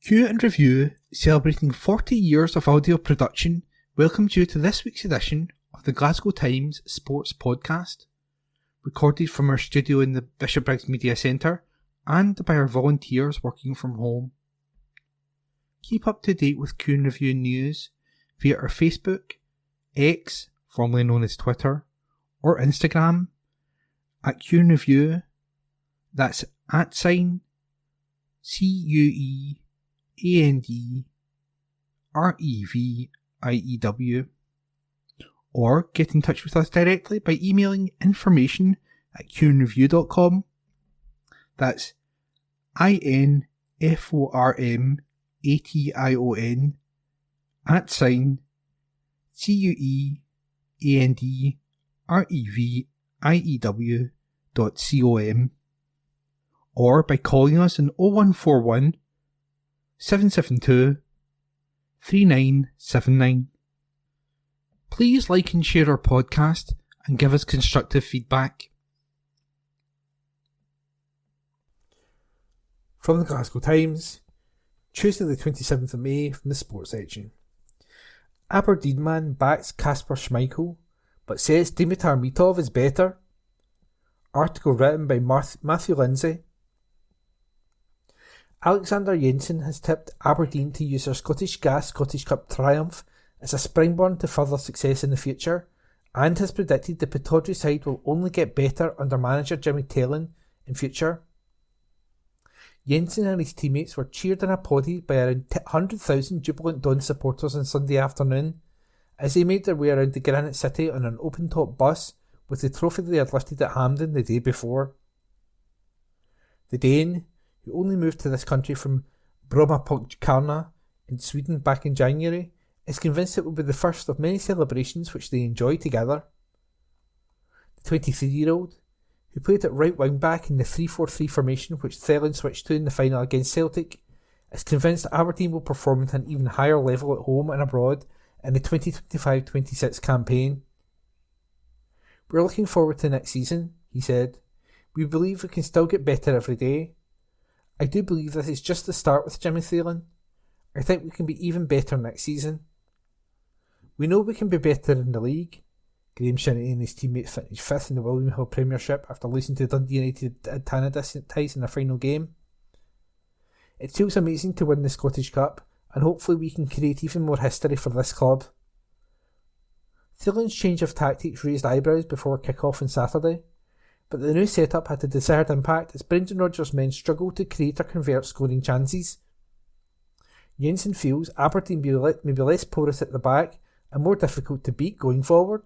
Q and Review, celebrating 40 years of audio production, welcomes you to this week's edition of the Glasgow Times Sports Podcast, recorded from our studio in the Bishopbriggs Media Centre and by our volunteers working from home. Keep up to date with Q and Review news via our Facebook, X, formerly known as Twitter, or Instagram at Q and Review. That's @CUEANDREVIEW, or get in touch with us directly by emailing information@qandreview.com. That's INFORMATION @CUEANDREVIEW.com, or by calling us on 0141 772 3979. Please like and share our podcast and give us constructive feedback. From the Glasgow Times, Tuesday the 27th of May, from the sports section. Aberdeen man backs Kasper Schmeichel, but says Dimitar Mitov is better. Article written by Matthew Lindsay. Alexander Jensen has tipped Aberdeen to use their Scottish Cup triumph as a springboard to further success in the future, and has predicted the Pittodrie side will only get better under manager Jimmy Taylor in future. Jensen and his teammates were cheered and applauded by around 100,000 jubilant Don supporters on Sunday afternoon as they made their way around the Granite City on an open-top bus with the trophy they had lifted at Hampden the day before. The Dane, who only moved to this country from Brommapojkarna in Sweden back in January, is convinced it will be the first of many celebrations which they enjoy together. The 23-year-old, who played at right wing back in the 3-4-3 formation which Thelen switched to in the final against Celtic, is convinced that Aberdeen will perform at an even higher level at home and abroad in the 2025-26 campaign. "We're looking forward to next season," he said. "We believe we can still get better every day. I do believe this is just the start with Jimmy Thelen. I think we can be even better next season. We know we can be better in the league." Graham Shinnie and his teammates finished 5th in the William Hill Premiership after losing to Dundee United at Tannadice in their final game. "It feels amazing to win the Scottish Cup, and hopefully we can create even more history for this club." Thielen's change of tactics raised eyebrows before kick-off on Saturday, but the new setup had the desired impact as Brendan Rodgers' men struggled to create or convert scoring chances. Jensen feels Aberdeen may be less porous at the back and more difficult to beat going forward.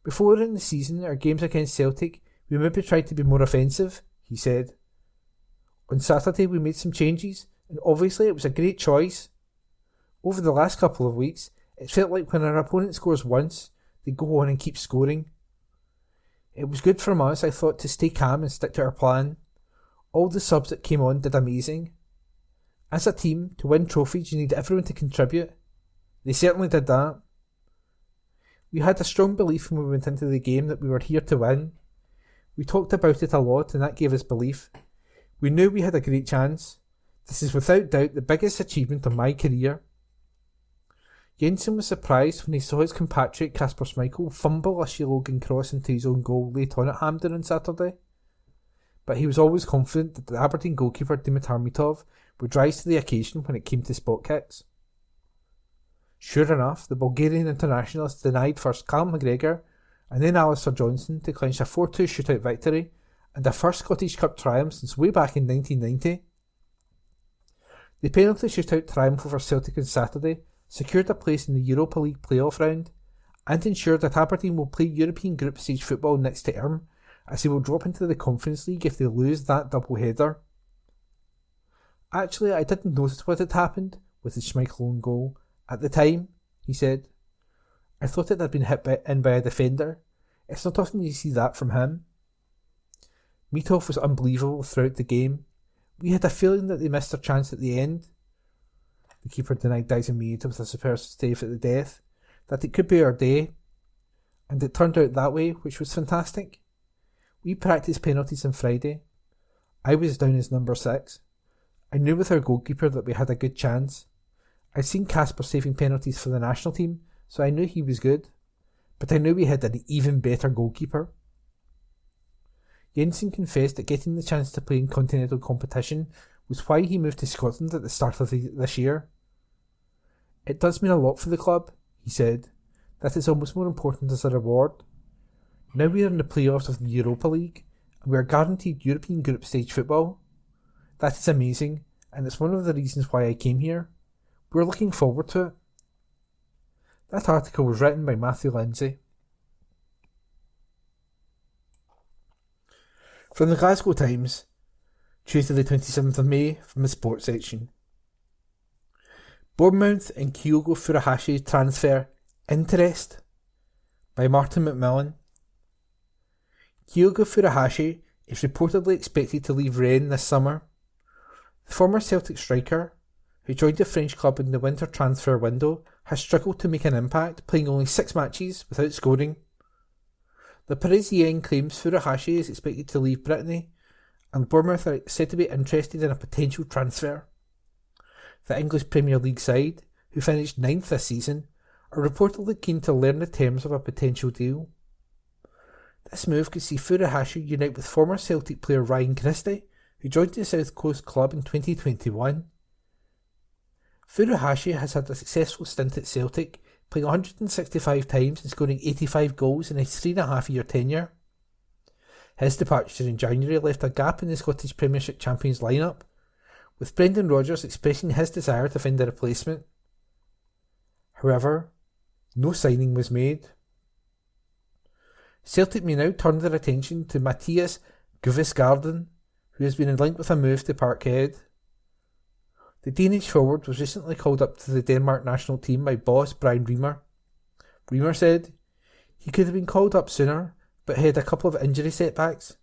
"Before in the season, our games against Celtic, we maybe tried to be more offensive," he said. "On Saturday we made some changes, and obviously it was a great choice. Over the last couple of weeks, it felt like when our opponent scores once, they go on and keep scoring. It was good from us, I thought, to stay calm and stick to our plan. All the subs that came on did amazing. As a team, to win trophies you need everyone to contribute. They certainly did that. We had a strong belief when we went into the game that we were here to win. We talked about it a lot and that gave us belief. We knew we had a great chance. This is without doubt the biggest achievement of my career." Jensen was surprised when he saw his compatriot Kasper Schmeichel fumble a Logan cross into his own goal late on at Hampden on Saturday. But he was always confident that the Aberdeen goalkeeper Dimitar Mitov would rise to the occasion when it came to spot kicks. Sure enough, the Bulgarian internationalist denied first Callum McGregor and then Alistair Johnson to clinch a 4-2 shootout victory and a first Scottish Cup triumph since way back in 1990. The penalty shootout triumph over Celtic on Saturday secured a place in the Europa League playoff round and ensured that Aberdeen will play European group stage football next term, as they will drop into the Conference League if they lose that double header. "Actually, I didn't notice what had happened with the Schmeichel own goal at the time," he said. "I thought it had been hit in by a defender. It's not often you see that from him." Mitov was unbelievable throughout the game. "We had a feeling that they missed their chance at the end." The keeper denied Dyson Mead with a superb save at the death, that it could be our day, and it turned out that way, which was fantastic. "We practiced penalties on Friday. I was down as number 6. I knew with our goalkeeper that we had a good chance. I'd seen Casper saving penalties for the national team, so I knew he was good. But I knew we had an even better goalkeeper. Jensen confessed that getting the chance to play in continental competition was why he moved to Scotland at the start of this year. It does mean a lot for the club, he said. That is almost more important as a reward. Now we are in the playoffs of the Europa League, and we are guaranteed European group stage football. That is amazing, and it's one of the reasons why I came here. We're looking forward to it. That article was written by Matthew Lindsay. From the Glasgow Times, Tuesday the 27th of May, from the sports section. Bournemouth and Kyogo Furuhashi transfer interest, by Martin McMillan. Kyogo Furuhashi is reportedly expected to leave Rennes this summer. The former Celtic striker, who joined the French club in the winter transfer window, has struggled to make an impact, playing only 6 matches without scoring. The Parisien claims Furuhashi is expected to leave Brittany, and Bournemouth are said to be interested in a potential transfer. The English Premier League side, who finished 9th this season, are reportedly keen to learn the terms of a potential deal. This move could see Furuhashi unite with former Celtic player Ryan Christie, who joined the South Coast club in 2021. Furuhashi has had a successful stint at Celtic, playing 165 times and scoring 85 goals in his 3.5-year tenure. His departure in January left a gap in the Scottish Premiership champions lineup, with Brendan Rodgers expressing his desire to find a replacement. However, no signing was made. Celtic may now turn their attention to Matthias Guvesgaarden, who has been linked with a move to Parkhead. The Danish forward was recently called up to the Denmark national team by boss Brian Reamer. Reamer said, "He could have been called up sooner, but had a couple of injury setbacks.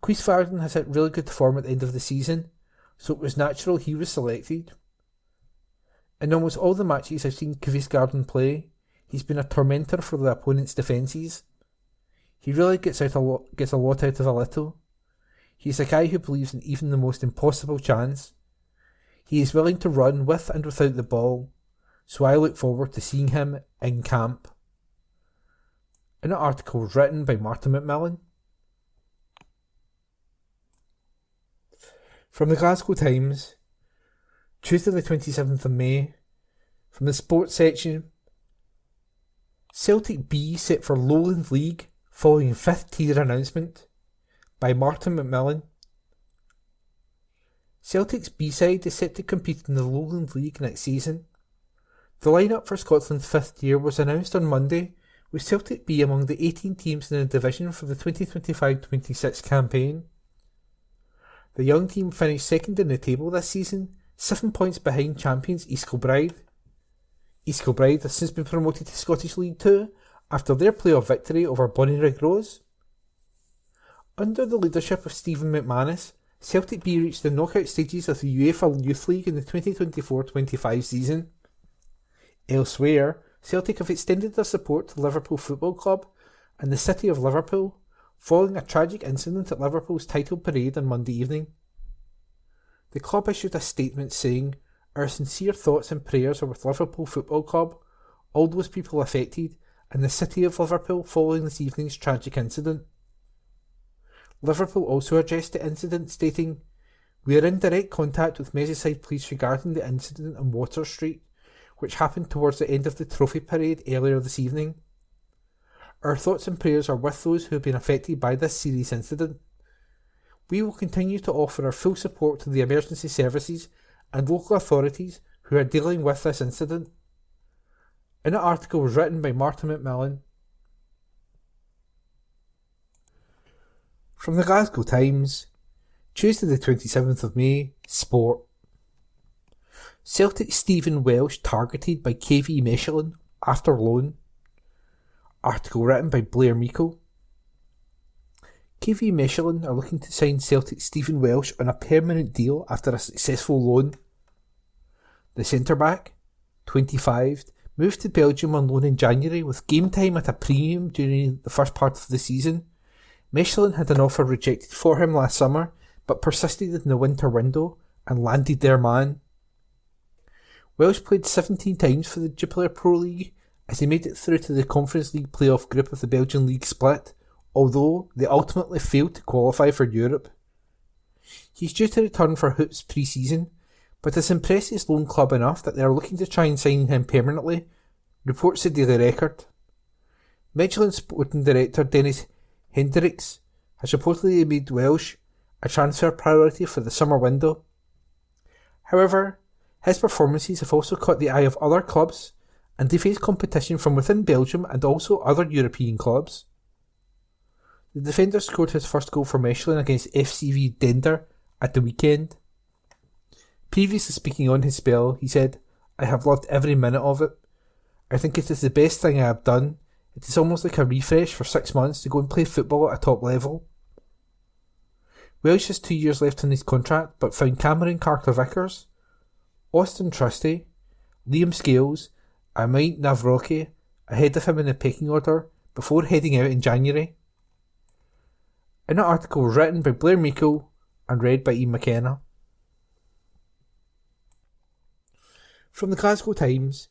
Quisvarden has hit really good form at the end of the season, so it was natural he was selected. In almost all the matches I've seen Quisvarden play, he's been a tormentor for the opponent's defences. He really gets a lot out of a little. He's a guy who believes in even the most impossible chance. He is willing to run with and without the ball, so I look forward to seeing him in camp." An article was written by Martin McMillan. From the Glasgow Times, Tuesday the 27th of May, from the sports section. Celtic B set for Lowland League following 5th tier announcement, by Martin McMillan. Celtic's B-side is set to compete in the Lowland League next season. The lineup for Scotland's 5th tier was announced on Monday, with Celtic B among the 18 teams in the division for the 2025-26 campaign. The young team finished second in the table this season, 7 points behind champions East Kilbride. East Kilbride has since been promoted to Scottish League 2 after their playoff victory over Bonnyrigg Rose. Under the leadership of Stephen McManus, Celtic B reached the knockout stages of the UEFA Youth League in the 2024-25 season. Elsewhere, Celtic have extended their support to Liverpool Football Club and the City of Liverpool, following a tragic incident at Liverpool's title parade on Monday evening. The club issued a statement saying, "Our sincere thoughts and prayers are with Liverpool Football Club, all those people affected, and the City of Liverpool following this evening's tragic incident." Liverpool also addressed the incident, stating, "We are in direct contact with Merseyside Police regarding the incident on Water Street, which happened towards the end of the trophy parade earlier this evening. Our thoughts and prayers are with those who have been affected by this serious incident. We will continue to offer our full support to the emergency services and local authorities who are dealing with this incident." An article was written by Martin McMillan. From the Glasgow Times, Tuesday the 27th of May, Sport. Celtic Stephen Welsh targeted by KV Mechelen after loan. Article written by Blair Meikle. KV Mechelen are looking to sign Celtic Stephen Welsh on a permanent deal after a successful loan. The centre-back, 25, moved to Belgium on loan in January with game time at a premium during the first part of the season. Mechelen had an offer rejected for him last summer, but persisted in the winter window and landed their man. Welsh played 17 times for the Jupiler Pro League as they made it through to the Conference League playoff group of the Belgian League split, although they ultimately failed to qualify for Europe. He's due to return for Hoops pre-season, but has impressed his loan club enough that they are looking to try and sign him permanently, reports the Daily Record. Michelin sporting director Dennis Hendricks has reportedly made Welsh a transfer priority for the summer window. However, his performances have also caught the eye of other clubs, and they face competition from within Belgium and also other European clubs. The defender scored his first goal for Michelin against FCV Dender at the weekend. Previously speaking on his spell, he said, "I have loved every minute of it. I think it is the best thing I have done. It is almost like a refresh for 6 months to go and play football at a top level." Welsh has 2 years left on his contract, but found Cameron Carter-Vickers, Austin Trusty, Liam Scales and Mike Navroki ahead of him in the pecking order before heading out in January. An article written by Blair Meikle and read by Ian McKenna. From the Glasgow Times,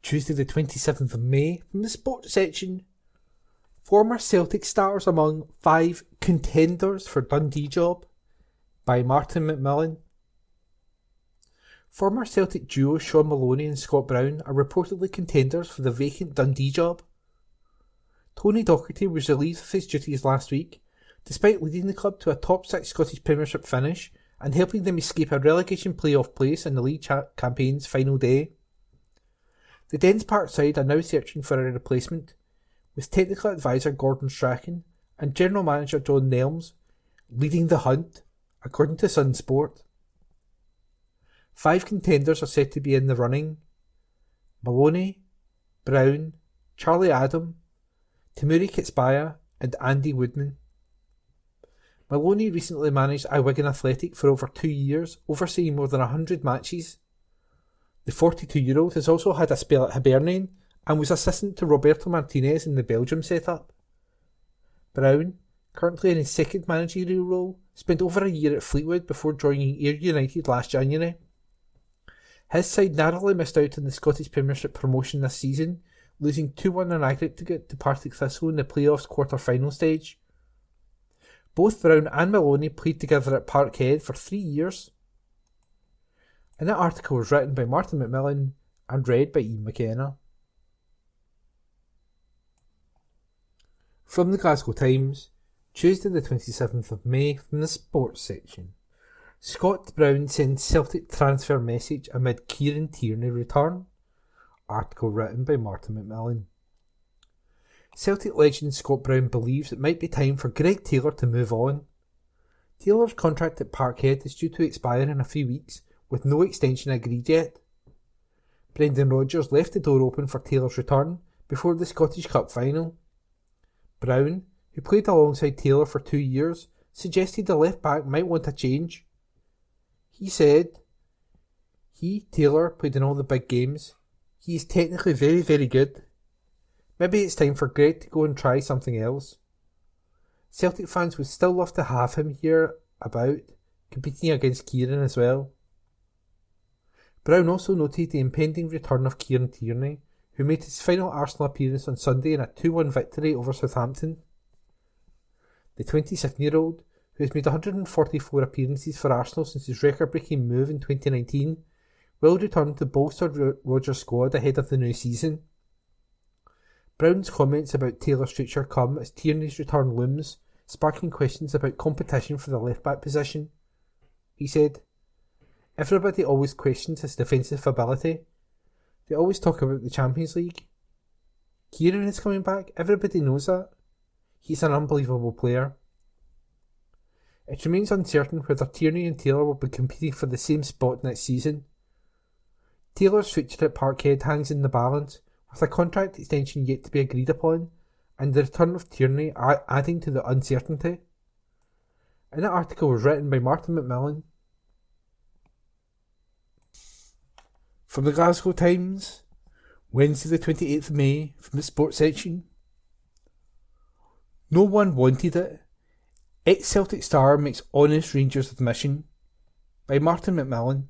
Tuesday the 27th of May, from the sports section, former Celtic stars among 5 contenders for Dundee job by Martin McMillan. Former Celtic duo Sean Maloney and Scott Brown are reportedly contenders for the vacant Dundee job. Tony Docherty was relieved of his duties last week, despite leading the club to a top 6 Scottish Premiership finish and helping them escape a relegation playoff place in the league campaign's final day. The Dens Park side are now searching for a replacement, with technical advisor Gordon Strachan and general manager John Nelms leading the hunt, according to Sun Sport. 5 contenders are said to be in the running: Maloney, Brown, Charlie Adam, Timuri Kitsbaya and Andy Woodman. Maloney recently managed Wigan Athletic for over 2 years, overseeing more than 100 matches. The 42-year-old has also had a spell at Hibernian and was assistant to Roberto Martinez in the Belgium setup. Brown, currently in his second managerial role, spent over a year at Fleetwood before joining Ayr United last January. His side narrowly missed out on the Scottish Premiership promotion this season, losing 2-1 in aggregate to Partick Thistle in the playoffs quarter-final stage. Both Brown and Maloney played together at Parkhead for 3 years. And that article was written by Martin McMillan and read by Ian McKenna. From the Glasgow Times, Tuesday the 27th of May, from the sports section. Scott Brown sends Celtic transfer message amid Kieran Tierney return. Article written by Martin McMillan. Celtic legend Scott Brown believes it might be time for Greg Taylor to move on. Taylor's contract at Parkhead is due to expire in a few weeks, with no extension agreed yet. Brendan Rodgers left the door open for Taylor's return before the Scottish Cup final. Brown, who played alongside Taylor for 2 years, suggested the left back might want a change. He said, Taylor, played in all the big games. He is technically very, very good. Maybe it's time for Greg to go and try something else. Celtic fans would still love to have him here about, competing against Kieran as well. Brown also noted the impending return of Kieran Tierney, who made his final Arsenal appearance on Sunday in a 2-1 victory over Southampton. The 27-year-old, who has made 144 appearances for Arsenal since his record-breaking move in 2019, will return to bolster Rodgers' squad ahead of the new season. Brown's comments about Taylor's future come as Tierney's return looms, sparking questions about competition for the left-back position. He said, "Everybody always questions his defensive ability. They always talk about the Champions League. Kieran is coming back, everybody knows that. He's an unbelievable player." It remains uncertain whether Tierney and Taylor will be competing for the same spot next season. Taylor's future at Parkhead hangs in the balance, with a contract extension yet to be agreed upon, and the return of Tierney adding to the uncertainty. And that article was written by Martin McMillan. From the Glasgow Times, Wednesday the 28th of May, from the sports section. No one wanted it. Ex-Celtic star makes honest Rangers admission. by Martin McMillan.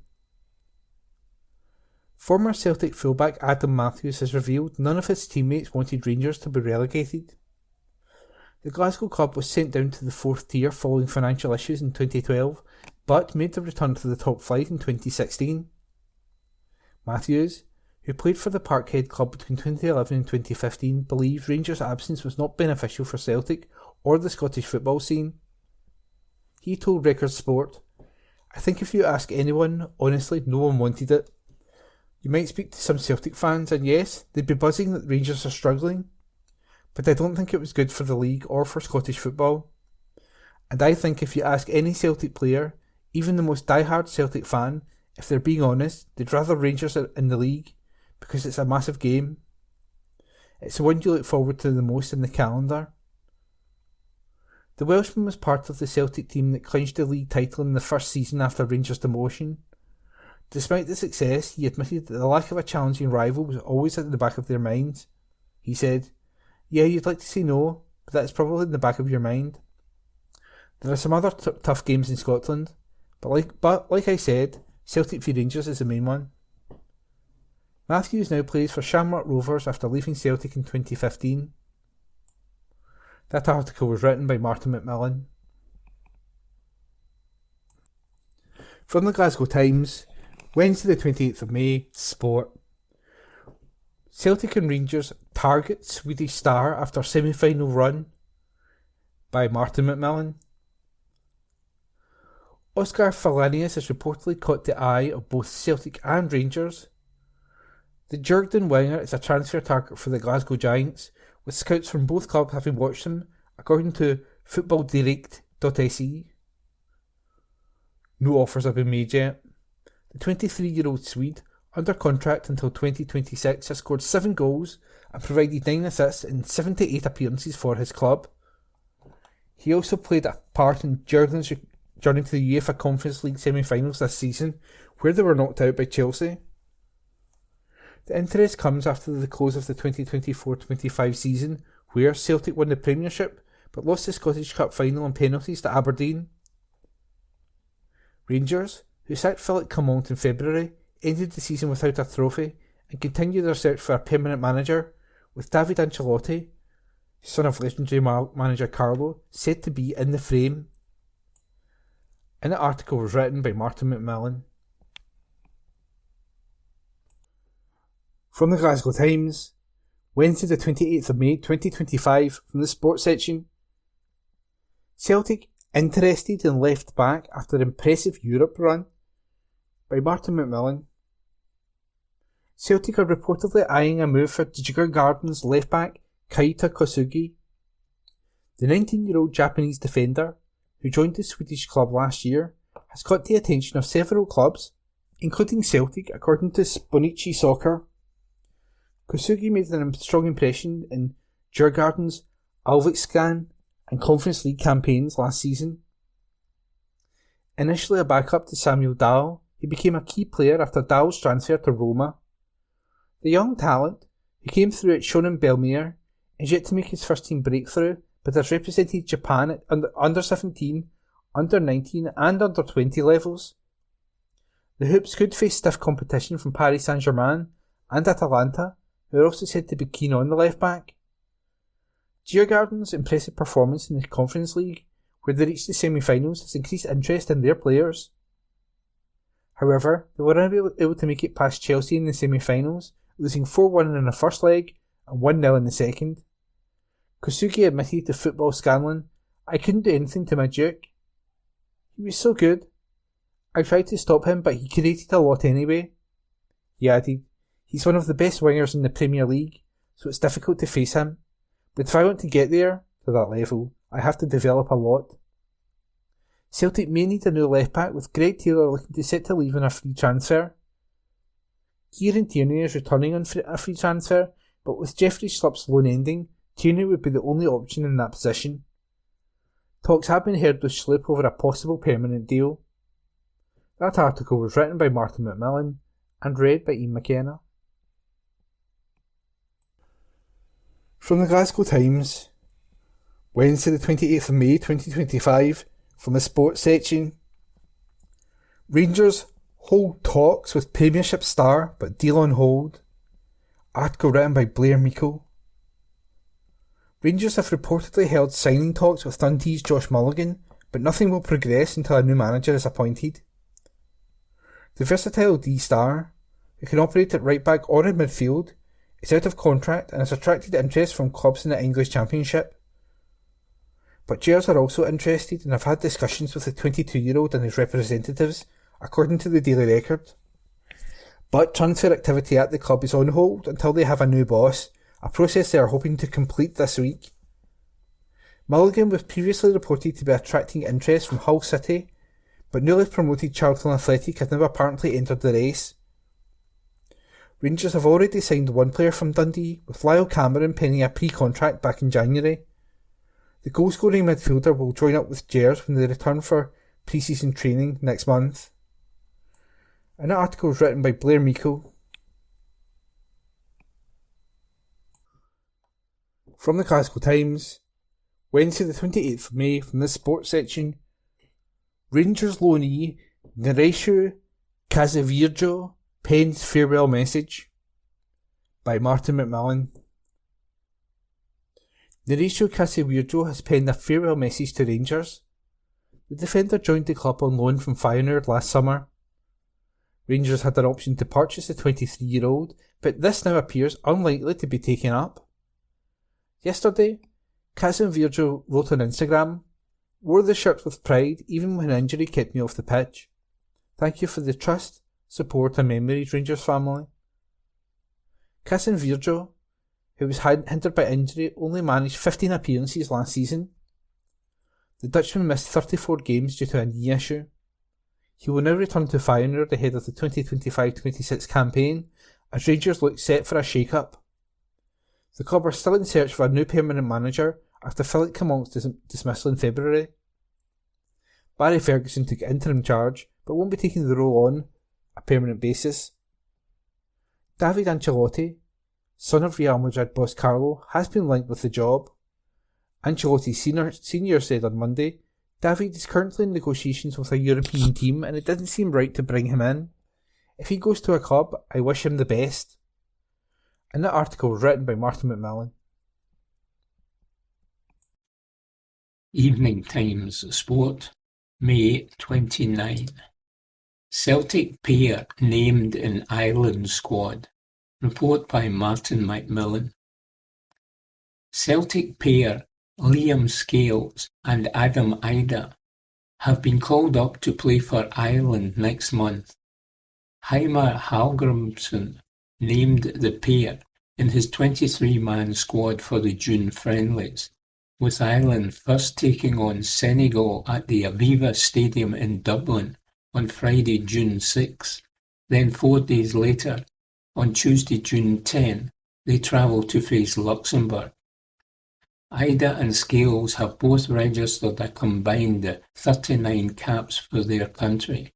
Former Celtic fullback Adam Matthews has revealed none of his teammates wanted Rangers to be relegated. The Glasgow club was sent down to the 4th tier following financial issues in 2012, but made the return to the top flight in 2016. Matthews, who played for the Parkhead club between 2011 and 2015, believes Rangers' absence was not beneficial for Celtic or the Scottish football scene. He told Record Sport, "I think if you ask anyone, honestly, no one wanted it. You might speak to some Celtic fans, and yes, they'd be buzzing that Rangers are struggling. But I don't think it was good for the league or for Scottish football. And I think if you ask any Celtic player, even the most diehard Celtic fan, if they're being honest, they'd rather Rangers are in the league, because it's a massive game. It's the one you look forward to the most in the calendar." The Welshman was part of the Celtic team that clinched the league title in the first season after Rangers' demotion. Despite the success, he admitted that the lack of a challenging rival was always at the back of their minds. He said, "Yeah, you'd like to say no, but that's probably in the back of your mind. There are some other tough games in Scotland, but like I said, Celtic v Rangers is the main one." Matthews now plays for Shamrock Rovers after leaving Celtic in 2015. That article was written by Martin McMillan. From the Glasgow Times, Wednesday the 28th of May, Sport. Celtic and Rangers target Swedish star after semi-final run, by Martin McMillan. Oscar Fellanius has reportedly caught the eye of both Celtic and Rangers. The Djurgården winger is a transfer target for the Glasgow Giants, with scouts from both clubs having watched him, according to footballdirekt.se. No offers have been made yet. The 23-year-old Swede, under contract until 2026, has scored 7 goals and provided 9 assists in 78 appearances for his club. He also played a part in Djurgården's journey to the UEFA Conference League semi-finals this season, where they were knocked out by Chelsea. The interest comes after the close of the 2024-25 season, where Celtic won the Premiership but lost the Scottish Cup final on penalties to Aberdeen. Rangers, who sacked Philip Clement in February, ended the season without a trophy and continued their search for a permanent manager, with David Ancelotti, son of legendary manager Carlo, said to be in the frame. And the article was written by Martin McMillan. From the Glasgow Times, Wednesday the 28th of May 2025, from the sports section. Celtic interested in left back after impressive Europe run, by Martin McMillan. Celtic are reportedly eyeing a move for Djurgården's left back Keita Kosugi. The 19-year-old Japanese defender, who joined the Swedish club last year, has caught the attention of several clubs, including Celtic, according to Sponichi Soccer. Kosugi made a strong impression in Djurgården's Allsvenskan and Conference League campaigns last season. Initially a backup to Samuel Dahl, he became a key player after Dahl's transfer to Roma. The young talent, who came through at Shonan Belmare, is yet to make his first team breakthrough, but has represented Japan at under 17, under 19 and under 20 levels. The Hoops could face stiff competition from Paris Saint-Germain and Atalanta, who are also said to be keen on the left back. Djurgården's impressive performance in the Conference League, where they reached the semi-finals, has increased interest in their players. However, they were unable to make it past Chelsea in the semi-finals, losing 4-1 in the first leg and 1-0 in the second. Kosugi admitted to Football Scanlon, "I couldn't do anything to my Duke. He was so good. I tried to stop him, but he created a lot anyway." He added, "He's one of the best wingers in the Premier League, so it's difficult to face him. But if I want to get there, to that level, I have to develop a lot." Celtic may need a new left-back, with Greg Taylor looking to set to leave on a free transfer. Kieran Tierney is returning on a free transfer, but with Jeffrey Schlupp's loan ending, Tierney would be the only option in that position. Talks have been heard with Schlupp over a possible permanent deal. That article was written by Martin McMillan and read by Ian McKenna. From the Glasgow Times, Wednesday the 28th of May 2025, from the sports section. Rangers hold talks with Premiership star, but deal on hold. Article written by Blair Meikle. Rangers have reportedly held signing talks with Dundee's Josh Mulligan, but nothing will progress until a new manager is appointed. The versatile D-star, who can operate at right back or in midfield, is out of contract and has attracted interest from clubs in the English Championship. But Gers are also interested and have had discussions with the 22-year-old and his representatives, according to the Daily Record. But transfer activity at the club is on hold until they have a new boss, a process they are hoping to complete this week. Mulligan was previously reported to be attracting interest from Hull City, but newly promoted Charlton Athletic have now apparently entered the race. Rangers have already signed one player from Dundee, with Lyle Cameron penning a pre-contract back in January. The goal-scoring midfielder will join up with Gers when they return for pre-season training next month. An article was written by Blair Meikle. From the Glasgow Times, Wednesday the 28th of May, from the sports section, Rangers loanee Nereshu Casavirjo pens farewell message, by Martin McMillan. Nereshu Casavirjo has penned a farewell message to Rangers. The defender joined the club on loan from Feyenoord last summer. Rangers had an option to purchase the 23-year-old, but this now appears unlikely to be taken up. Yesterday, Casavirjo wrote on Instagram, "Wore the shirt with pride even when injury kept me off the pitch. Thank you for the trust, support and memories, Rangers family." Casavirjo, who was hindered by injury, only managed 15 appearances last season. The Dutchman missed 34 games due to a knee issue. He will now return to Feyenoord ahead of the 2025-26 campaign, as Rangers look set for a shake-up. The club are still in search for a new permanent manager after Philip Clement's dismissal in February. Barry Ferguson took interim charge, but won't be taking the role on a permanent basis. David Ancelotti, son of Real Madrid boss Carlo, has been linked with the job. Ancelotti Senior said on Monday, "David is currently in negotiations with a European team and it didn't seem right to bring him in. If he goes to a club, I wish him the best." And that article was written by Martin McMillan. Evening Times Sport, May 29. Celtic pair named in Ireland squad. Report by Martin McMillan. Celtic pair Liam Scales and Adam Ida have been called up to play for Ireland next month. Heimir Hallgrímsson named the pair in his 23-man squad for the June friendlies, with Ireland first taking on Senegal at the Aviva Stadium in Dublin on Friday, June 6. Then 4 days later, on Tuesday, June 10, they travel to face Luxembourg. Ida and Scales have both registered a combined 39 caps for their country.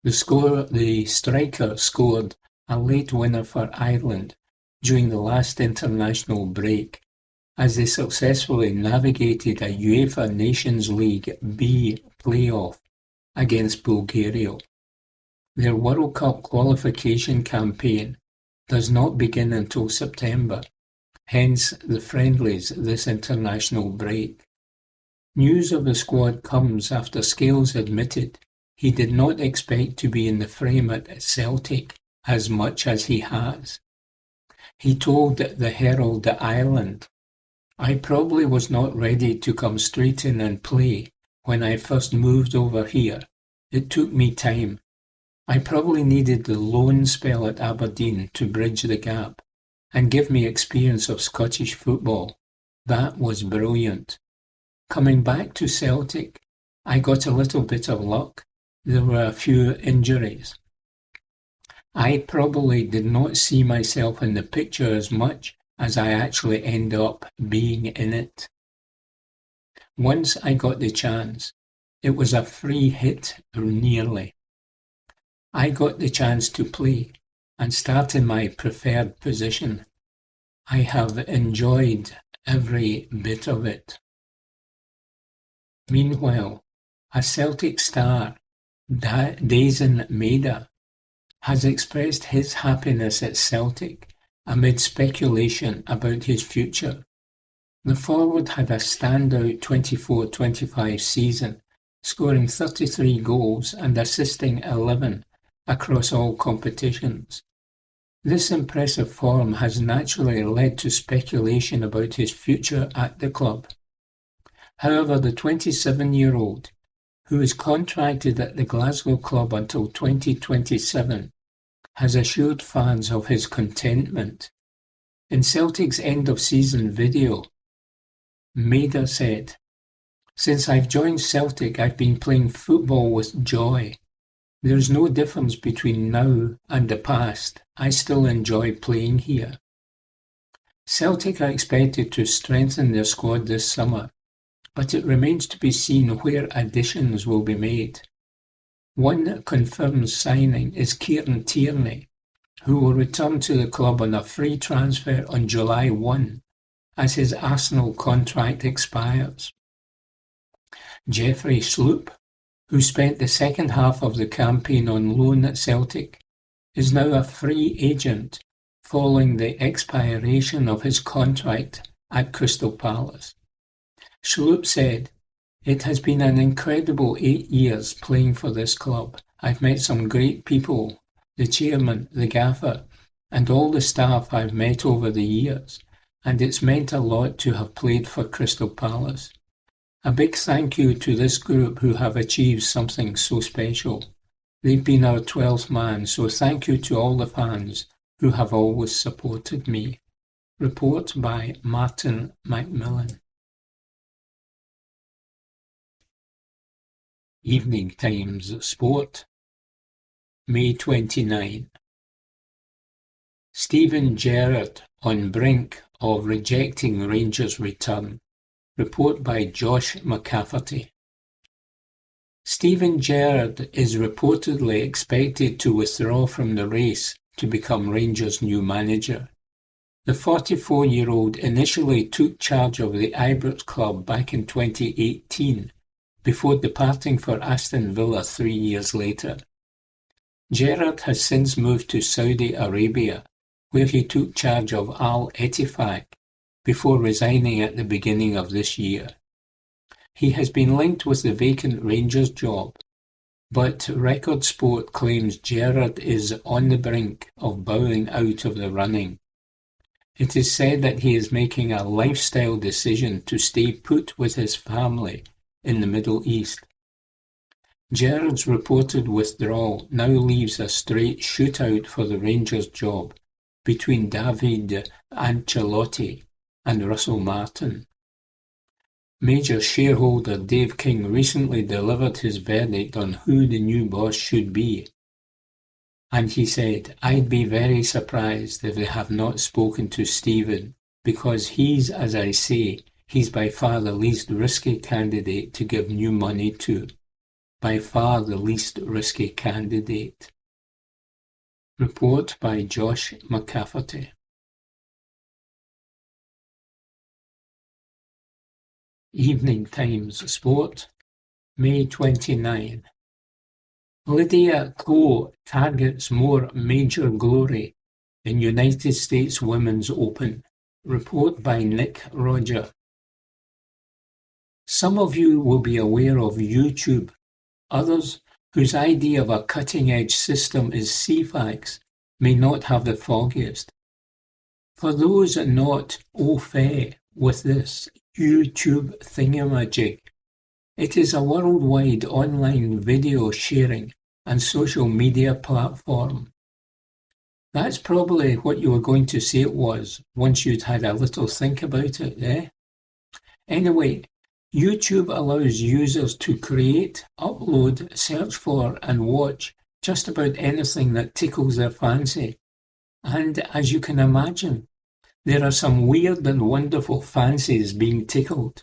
The striker scored a late winner for Ireland during the last international break as they successfully navigated a UEFA Nations League B playoff against Bulgaria. Their World Cup qualification campaign does not begin until September, hence the friendlies this international break. News of the squad comes after Scales admitted he did not expect to be in the frame at Celtic as much as he has. He told the Herald Ireland, "I probably was not ready to come straight in and play when I first moved over here. It took me time. I probably needed the loan spell at Aberdeen to bridge the gap and give me experience of Scottish football. That was brilliant. Coming back to Celtic, I got a little bit of luck. There were a few injuries. I probably did not see myself in the picture as much as I actually end up being in it. Once I got the chance, it was a free hit nearly. I got the chance to play and start in my preferred position. I have enjoyed every bit of it." Meanwhile, a Celtic star Dazen Maida, has expressed his happiness at Celtic amid speculation about his future. The forward had a standout 24-25 season, scoring 33 goals and assisting 11 across all competitions. This impressive form has naturally led to speculation about his future at the club. However, the 27-year-old, who is contracted at the Glasgow club until 2027, has assured fans of his contentment. In Celtic's end-of-season video, Maida said, "Since I've joined Celtic, I've been playing football with joy. There's no difference between now and the past. I still enjoy playing here." Celtic are expected to strengthen their squad this summer, but it remains to be seen where additions will be made. One confirmed signing is Kieran Tierney, who will return to the club on a free transfer on July 1 as his Arsenal contract expires. Jeffrey Sloop, who spent the second half of the campaign on loan at Celtic, is now a free agent following the expiration of his contract at Crystal Palace. Sloop said, "It has been an incredible 8 years playing for this club. I've met some great people, the chairman, the gaffer, and all the staff I've met over the years, and it's meant a lot to have played for Crystal Palace. A big thank you to this group who have achieved something so special. They've been our 12th man, so thank you to all the fans who have always supported me." Report by Martin Macmillan. Evening Times Sport, May 29. Steven Gerrard on brink of rejecting Rangers' return. Report by Josh McCafferty. Steven Gerrard is reportedly expected to withdraw from the race to become Rangers' new manager. The 44-year-old initially took charge of the Ibrox club back in 2018, before departing for Aston Villa 3 years later. Gerrard has since moved to Saudi Arabia, where he took charge of Al Ettifaq before resigning at the beginning of this year. He has been linked with the vacant Rangers job, but Record Sport claims Gerrard is on the brink of bowing out of the running. It is said that he is making a lifestyle decision to stay put with his family in the Middle East. Gerrard's reported withdrawal now leaves a straight shootout for the Rangers job between David Ancelotti and Russell Martin. Major shareholder Dave King recently delivered his verdict on who the new boss should be. And he said, "I'd be very surprised if they have not spoken to Steven, because he's, as I say, he's by far the least risky candidate to give new money to. By far the least risky candidate." Report by Josh McCafferty. Evening Times Sport, May 29. Lydia Ko targets more major glory in United States Women's Open. Report by Nick Roger. Some of you will be aware of YouTube. Others, whose idea of a cutting-edge system is CFAX, may not have the foggiest. For those not au fait with this YouTube thingamajig, it is a worldwide online video sharing and social media platform. That's probably what you were going to say it was once you'd had a little think about it, eh? Anyway, YouTube allows users to create, upload, search for and watch just about anything that tickles their fancy. And as you can imagine, there are some weird and wonderful fancies being tickled.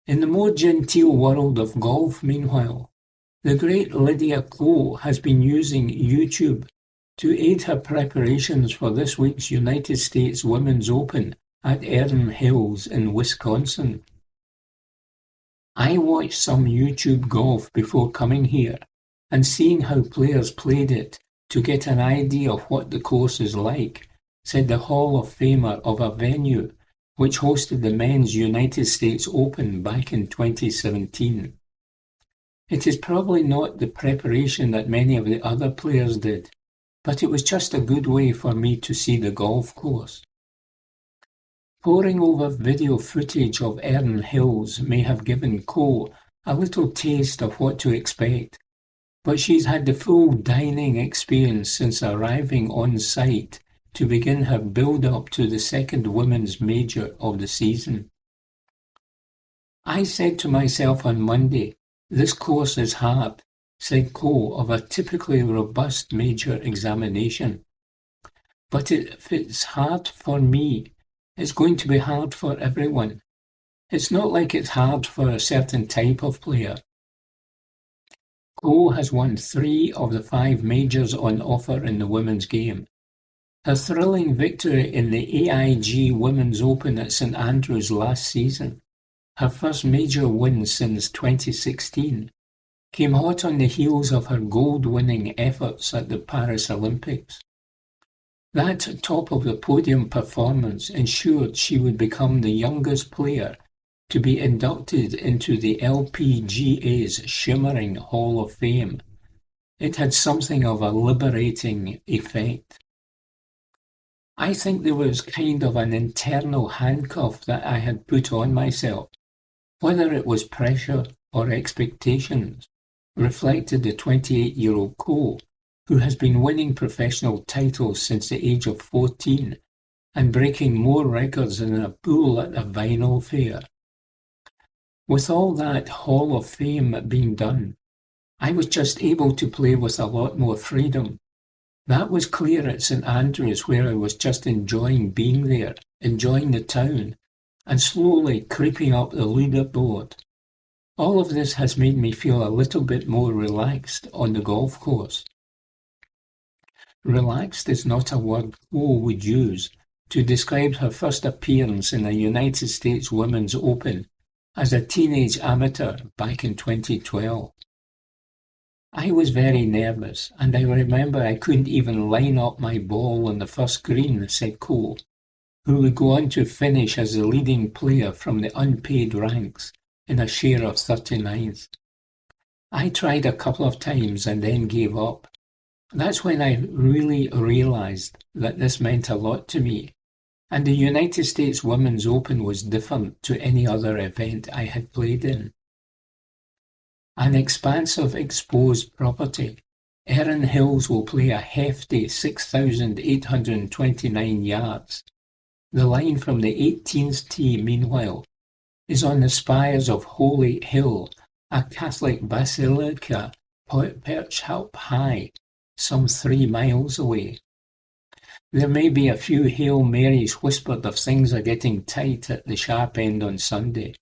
In the more genteel world of golf, meanwhile, the great Lydia Ko has been using YouTube to aid her preparations for this week's United States Women's Open at Erin Hills in Wisconsin. "I watched some YouTube golf before coming here," and seeing how players played it to get an idea of what the course is like, said the Hall of Famer of a venue which hosted the Men's United States Open back in 2017. It is probably not the preparation that many of the other players did, but it was just a good way for me to see the golf course. Poring over video footage of Erin Hills may have given Cole a little taste of what to expect, but she's had the full dining experience since arriving on site to begin her build-up to the second women's major of the season. I said to myself on Monday, "This course is hard," said Cole of a typically robust major examination. "But if it's hard for me, it's going to be hard for everyone. It's not like it's hard for a certain type of player." Cole has won 3 of the 5 majors on offer in the women's game. Her thrilling victory in the AIG Women's Open at St Andrews last season, her first major win since 2016, came hot on the heels of her gold-winning efforts at the Paris Olympics. That top-of-the-podium performance ensured she would become the youngest player to be inducted into the LPGA's shimmering Hall of Fame. It had something of a liberating effect. I think there was kind of an internal handcuff that I had put on myself. Whether it was pressure or expectations, reflected the 28-year-old Cole, who has been winning professional titles since the age of 14 and breaking more records than a bull at a vinyl fair. With all that Hall of Fame being done, I was just able to play with a lot more freedom. That was clear at St Andrews, where I was just enjoying being there, enjoying the town, and slowly creeping up the leaderboard. All of this has made me feel a little bit more relaxed on the golf course. Relaxed is not a word Cole would use to describe her first appearance in a United States Women's Open as a teenage amateur back in 2012. I was very nervous, and I remember I couldn't even line up my ball on the first green, said Cole, who would go on to finish as the leading player from the unpaid ranks in a share of 39th. I tried a couple of times and then gave up. That's when I really realized that this meant a lot to me, and the United States Women's Open was different to any other event I had played in. An expansive exposed property, Erin Hills will play a hefty 6,829 yards. The line from the 18th tee, meanwhile, is on the spires of Holy Hill, a Catholic basilica perched up high, some 3 miles away. There may be a few Hail Marys whispered of things are getting tight at the sharp end on Sunday.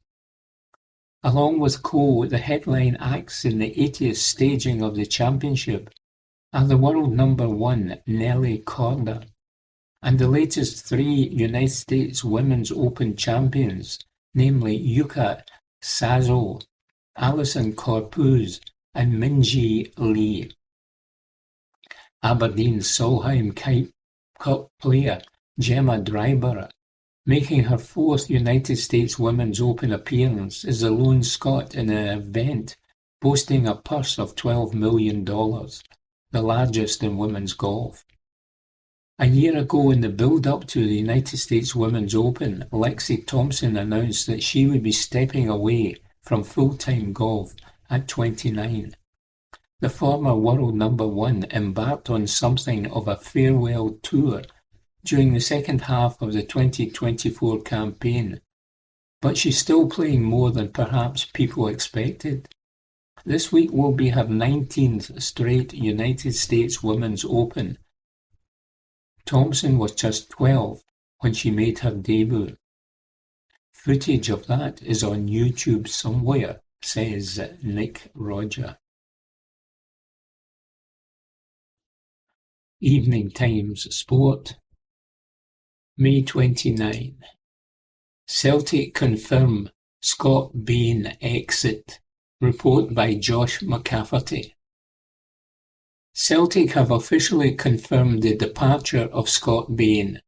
Along with Cole, the headline acts in the 80th staging of the championship are the world number 1 Nelly Korda and the latest 3 United States Women's Open champions, namely Yuka Sazo, Alison Corpuz, and Minjee Lee. Aberdeen's Solheim Cup player Gemma Dryburgh, making her 4th United States Women's Open appearance, is the lone Scot in an event boasting a purse of $12 million, the largest in women's golf. A year ago, in the build-up to the United States Women's Open, Lexi Thompson announced that she would be stepping away from full-time golf at 29. The former world number 1 embarked on something of a farewell tour during the second half of the 2024 campaign, but she's still playing more than perhaps people expected. This week will be her 19th straight United States Women's Open. Thompson was just 12 when she made her debut. Footage of that is on YouTube somewhere, says Nick Roger. Evening Times Sport, May 29. Celtic confirm Scott Bain exit. Report by Josh McCafferty. Celtic have officially confirmed the departure of Scott Bain.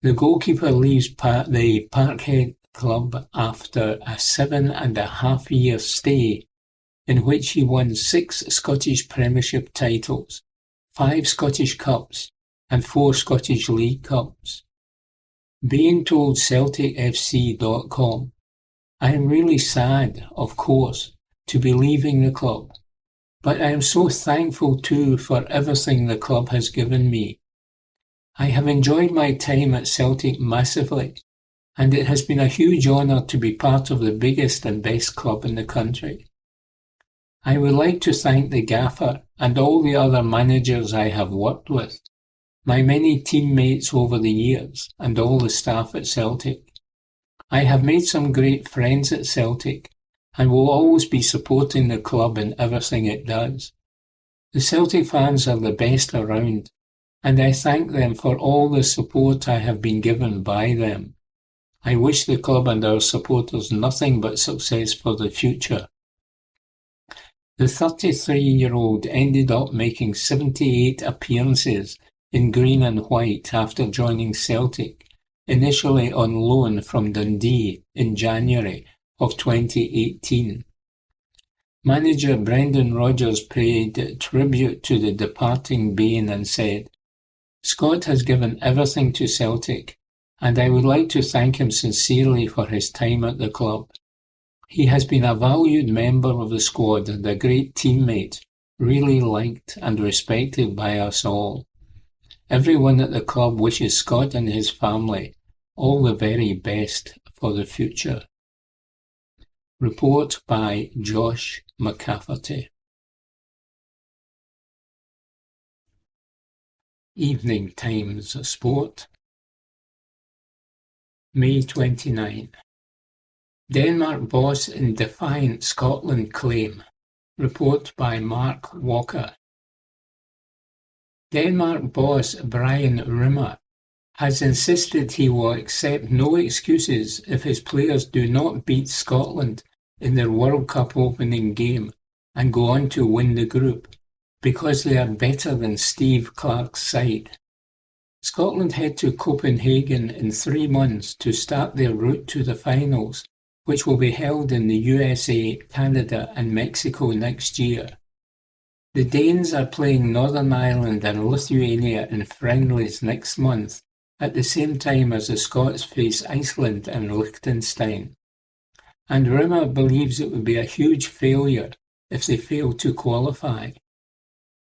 The goalkeeper leaves the Parkhead club after a 7.5-year stay in which he won 6 Scottish Premiership titles, 5 Scottish Cups and 4 Scottish League Cups. Bain told CelticFC.com, "I am really sad, of course, to be leaving the club, but I am so thankful too for everything the club has given me. I have enjoyed my time at Celtic massively, and it has been a huge honour to be part of the biggest and best club in the country. I would like to thank the gaffer and all the other managers I have worked with, my many teammates over the years, and all the staff at Celtic. I have made some great friends at Celtic and will always be supporting the club in everything it does. The Celtic fans are the best around, and I thank them for all the support I have been given by them. I wish the club and our supporters nothing but success for the future." The 33-year-old ended up making 78 appearances in green and white after joining Celtic, initially on loan from Dundee in January of 2018. Manager Brendan Rodgers paid tribute to the departing Bain and said, "Scott has given everything to Celtic, and I would like to thank him sincerely for his time at the club. He has been a valued member of the squad and a great teammate, really liked and respected by us all. Everyone at the club wishes Scott and his family all the very best for the future." Report by Josh McCafferty. Evening Times Sport, May 29. Denmark boss in defiant Scotland claim. Report by Mark Walker. Denmark boss Brian Rimmer has insisted he will accept no excuses if his players do not beat Scotland in their World Cup opening game and go on to win the group, because they are better than Steve Clarke's side. Scotland head to Copenhagen in 3 months to start their route to the finals, which will be held in the USA, Canada and Mexico next year. The Danes are playing Northern Ireland and Lithuania in friendlies next month, at the same time as the Scots face Iceland and Liechtenstein. And Rimmer believes it would be a huge failure if they fail to qualify.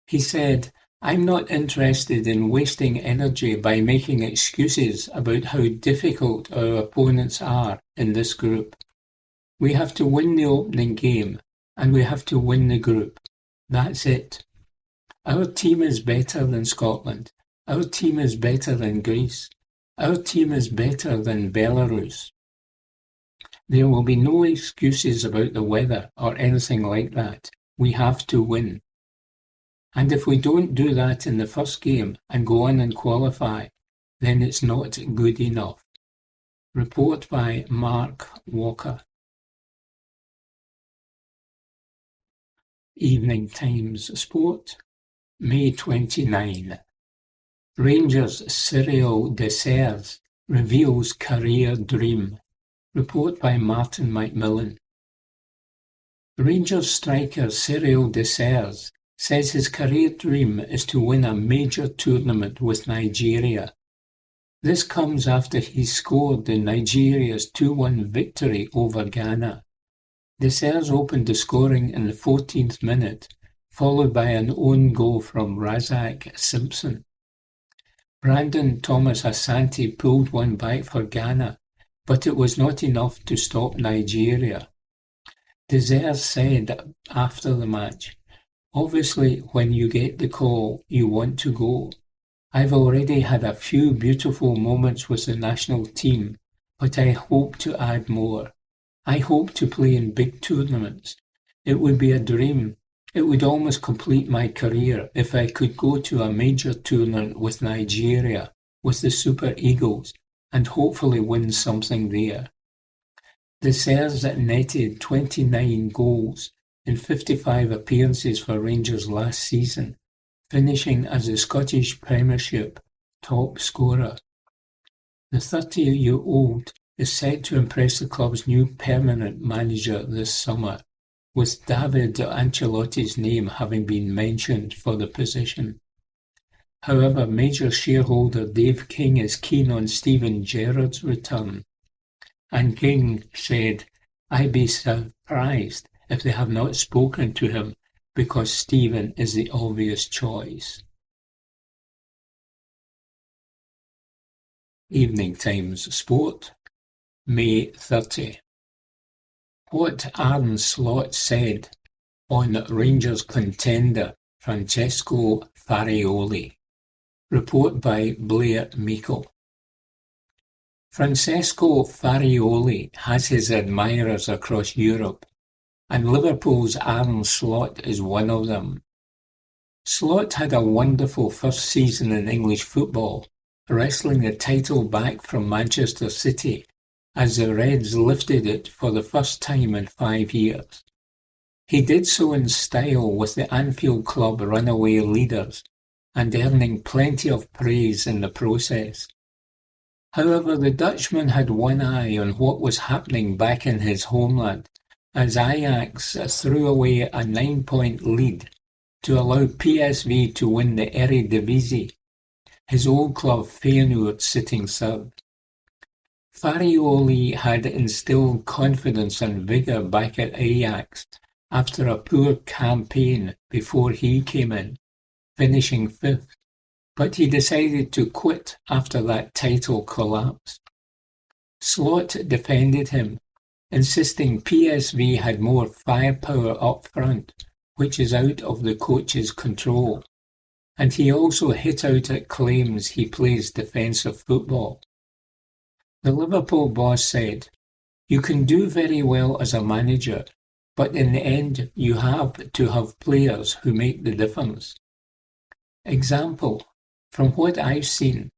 He said, "I'm not interested in wasting energy by making excuses about how difficult our opponents are in this group. We have to win the opening game, and we have to win the group. That's it. Our team is better than Scotland. Our team is better than Greece. Our team is better than Belarus. There will be no excuses about the weather or anything like that. We have to win. And if we don't do that in the first game and go on and qualify, then it's not good enough." Report by Mark Walker. Evening Times Sport, May 29. Rangers Cyril Dessers reveals career dream. Report by Martin McMillan. Rangers striker Cyril Dessers says his career dream is to win a major tournament with Nigeria. This comes after he scored in Nigeria's 2-1 victory over Ghana. Dessers opened the scoring in the 14th minute, followed by an own goal from Razak Simpson. Brandon Thomas Asante pulled one back for Ghana, but it was not enough to stop Nigeria. Dessers said after the match, "Obviously, when you get the call, you want to go. I've already had a few beautiful moments with the national team, but I hope to add more. I hope to play in big tournaments. It would be a dream. It would almost complete my career if I could go to a major tournament with Nigeria, with the Super Eagles, and hopefully win something there." Dessers netted 29 goals in 55 appearances for Rangers last season, finishing as the Scottish Premiership top scorer. The 30-year-old is set to impress the club's new permanent manager this summer, with David Ancelotti's name having been mentioned for the position. However, major shareholder Dave King is keen on Steven Gerrard's return, and King said, "I'd be surprised if they have not spoken to him because Steven is the obvious choice." Evening Times Sport, May 30. What Arne Slot said on Rangers contender Francesco Farioli. Report by Blair Meikle. Francesco Farioli has his admirers across Europe, and Liverpool's Arne Slot is one of them. Slot had a wonderful first season in English football, wresting the title back from Manchester City as the Reds lifted it for the first time in 5 years. He did so in style with the Anfield Club runaway leaders and earning plenty of praise in the process. However, the Dutchman had one eye on what was happening back in his homeland as Ajax threw away a 9-point lead to allow PSV to win the Eredivisie, his old club Feyenoord sitting third. Farioli had instilled confidence and vigour back at Ajax after a poor campaign before he came in, finishing fifth, but he decided to quit after that title collapse. Slot defended him, insisting PSV had more firepower up front, which is out of the coach's control, and he also hit out at claims he plays defensive football. The Liverpool boss said, "You can do very well as a manager, but in the end you have to have players who make the difference." Example, from what I've seen,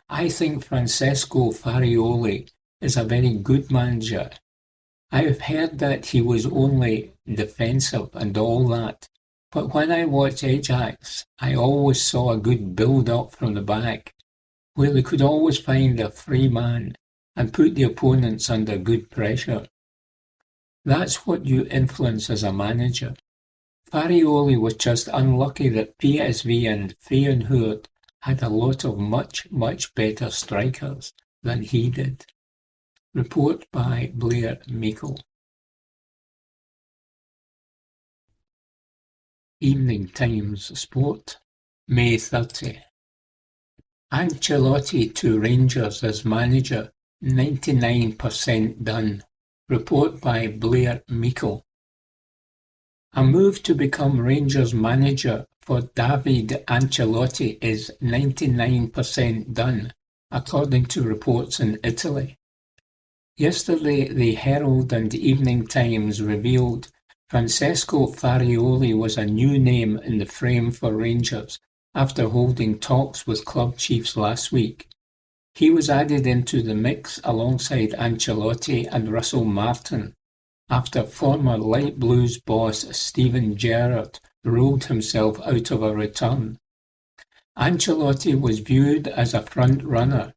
I think Francesco Farioli is a very good manager. I've heard that he was only defensive and all that, but when I watch Ajax, I always saw a good build-up from the back, where they could always find a free man and put the opponents under good pressure. That's what you influence as a manager. Farioli was just unlucky that PSV and Feyenoord had a lot of much better strikers than he did. Report by Blair Meikle. Evening Times Sport, May 30. Ancelotti to Rangers as manager, 99% done. Report by Blair Meikle. A move to become Rangers manager for David Ancelotti is 99% done, according to reports in Italy. Yesterday, the Herald and Evening Times revealed Francesco Farioli was a new name in the frame for Rangers after holding talks with club chiefs last week. He was added into the mix alongside Ancelotti and Russell Martin, after former Light Blues boss Steven Gerrard ruled himself out of a return. Ancelotti was viewed as a front-runner,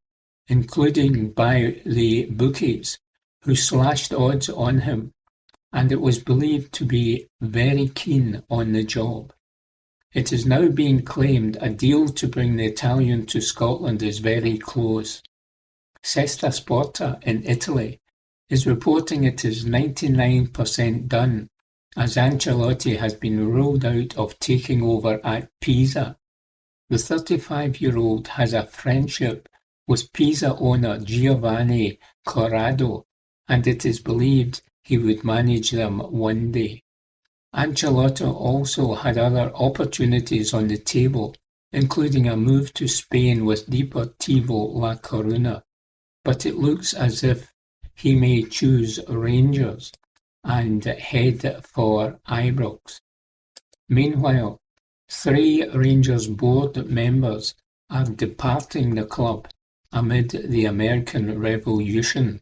including by the bookies, who slashed odds on him, and it was believed to be very keen on the job. It is now being claimed a deal to bring the Italian to Scotland is very close. Sesta Sporta in Italy is reporting it is 99% done, as Ancelotti has been ruled out of taking over at Pisa. The 35-year-old has a friendship with Pisa owner Giovanni Corrado, and it is believed he would manage them one day. Ancelotti also had other opportunities on the table, including a move to Spain with Deportivo La Coruña, but it looks as if he may choose Rangers and head for Ibrox. Meanwhile, 3 Rangers board members are departing the club amid the American Revolution.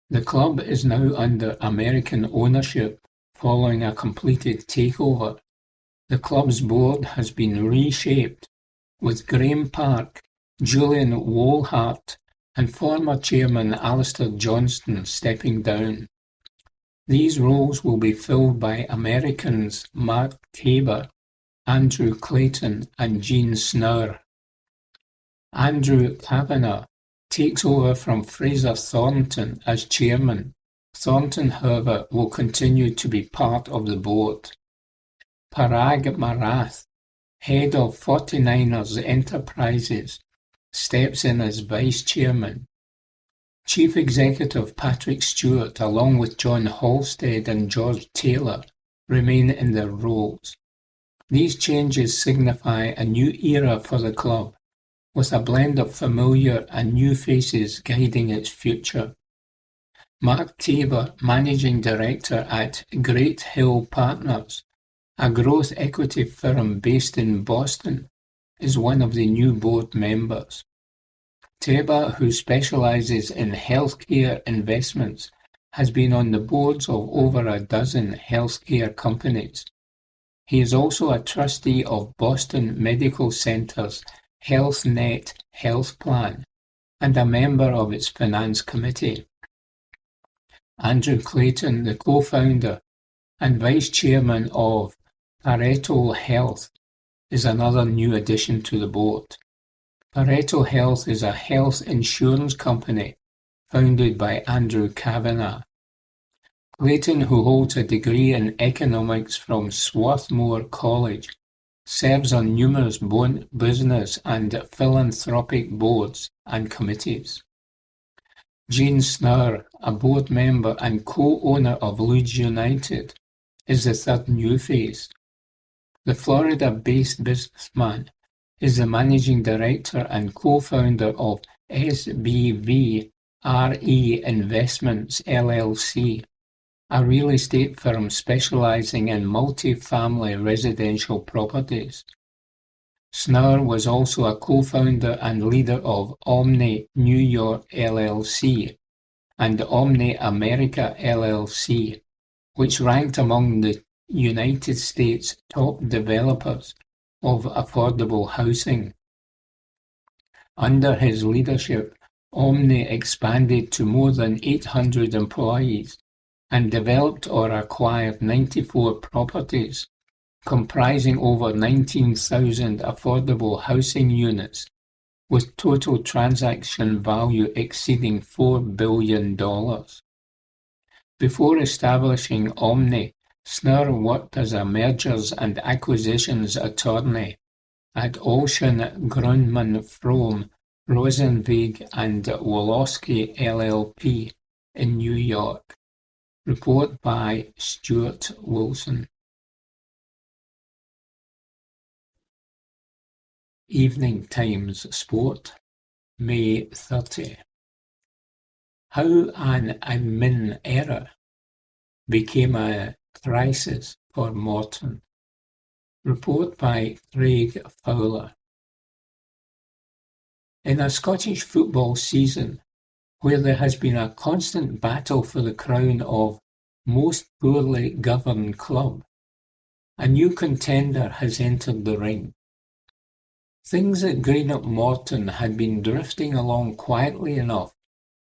The club is now under American ownership following a completed takeover. The club's board has been reshaped, with Graham Park, Julian Wolhart and former chairman Alistair Johnston stepping down. These roles will be filled by Americans Mark Tabor, Andrew Clayton and Gene Snurr. Andrew Kavanagh takes over from Fraser Thornton as chairman. Thornton, however, will continue to be part of the board. Parag Marath, head of 49ers Enterprises, steps in as vice chairman. Chief Executive Patrick Stewart, along with John Halstead and George Taylor, remain in their roles. These changes signify a new era for the club, with a blend of familiar and new faces guiding its future. Mark Tabor, Managing Director at Great Hill Partners, a growth equity firm based in Boston, is one of the new board members. Tabor, who specializes in healthcare investments, has been on the boards of over a dozen healthcare companies. He is also a trustee of Boston Medical Center's HealthNet Health Plan and a member of its finance committee. Andrew Clayton, the co-founder and vice chairman of Pareto Health, is another new addition to the board. Pareto Health is a health insurance company founded by Andrew Kavanagh. Clayton, who holds a degree in economics from Swarthmore College, serves on numerous business and philanthropic boards and committees. Gene Snurr, a board member and co-owner of Leeds United, is the third new face. The Florida-based businessman is the managing director and co-founder of SBV RE Investments LLC, a real estate firm specializing in multi-family residential properties. Snurr was also a co-founder and leader of Omni New York LLC and Omni America LLC, which ranked among the United States' top developers of affordable housing. Under his leadership, Omni expanded to more than 800 employees and developed or acquired 94 properties, comprising over 19,000 affordable housing units, with total transaction value exceeding $4 billion. Before establishing Omni, Snurr worked as a mergers and acquisitions attorney at Olshan, Grundmann, Frome, Rosenweg and Wolosky LLP in New York. Report by Stuart Wilson. Evening Times Sport, May 30. How an admin error became a crisis for Morton. Report by Craig Fowler. In a Scottish football season where there has been a constant battle for the crown of most poorly governed club, a new contender has entered the ring. Things at Greenock Morton had been drifting along quietly enough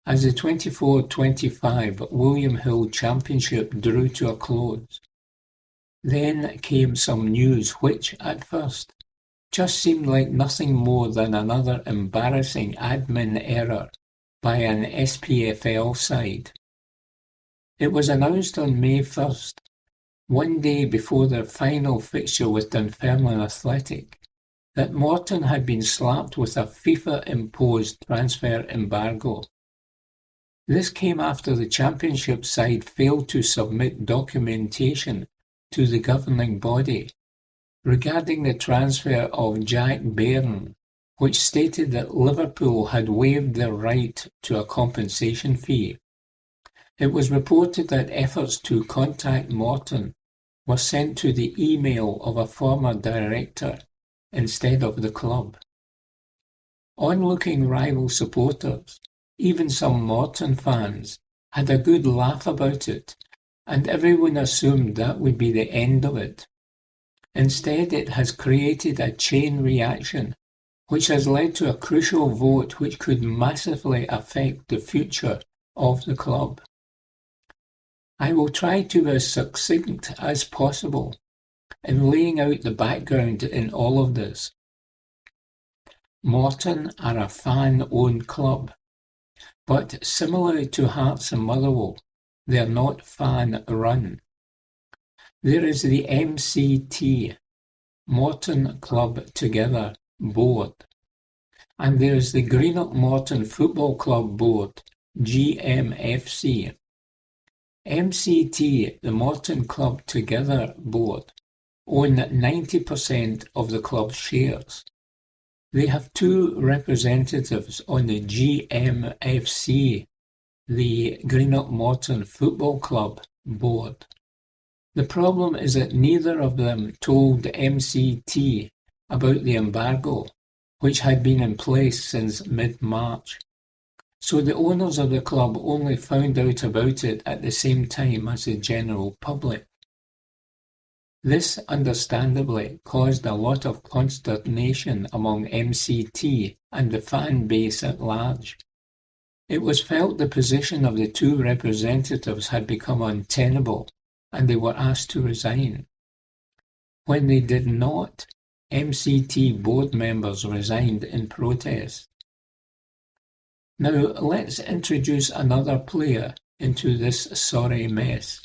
as the 24-25 William Hill Championship drew to a close. Then came some news which, at first, just seemed like nothing more than another embarrassing admin error by an SPFL side. It was announced on May 1st, one day before their final fixture with Dunfermline Athletic, that Morton had been slapped with a FIFA-imposed transfer embargo. This came after the Championship side failed to submit documentation to the governing body regarding the transfer of Jack Byrne, which stated that Liverpool had waived their right to a compensation fee. It was reported that efforts to contact Morton were sent to the email of a former director instead of the club. Onlooking rival supporters, even some Morton fans, had a good laugh about it, and everyone assumed that would be the end of it. Instead, it has created a chain reaction which has led to a crucial vote which could massively affect the future of the club. I will try to be as succinct as possible in laying out the background in all of this. Morton are a fan-owned club, but similarly to Hearts and Motherwell, they are not fan-run. There is the MCT, Morton Club Together Board, and there is the Greenock Morton Football Club Board, GMFC. MCT, the Morton Club Together Board, own 90% of the club's shares. They have two representatives on the GMFC, the Greenock Morton Football Club Board. The problem is that neither of them told MCT about the embargo, which had been in place since mid-March. So the owners of the club only found out about it at the same time as the general public. This understandably caused a lot of consternation among MCT and the fan base at large. It was felt the position of the two representatives had become untenable, and they were asked to resign. When they did not, MCT board members resigned in protest. Now let's introduce another player into this sorry mess.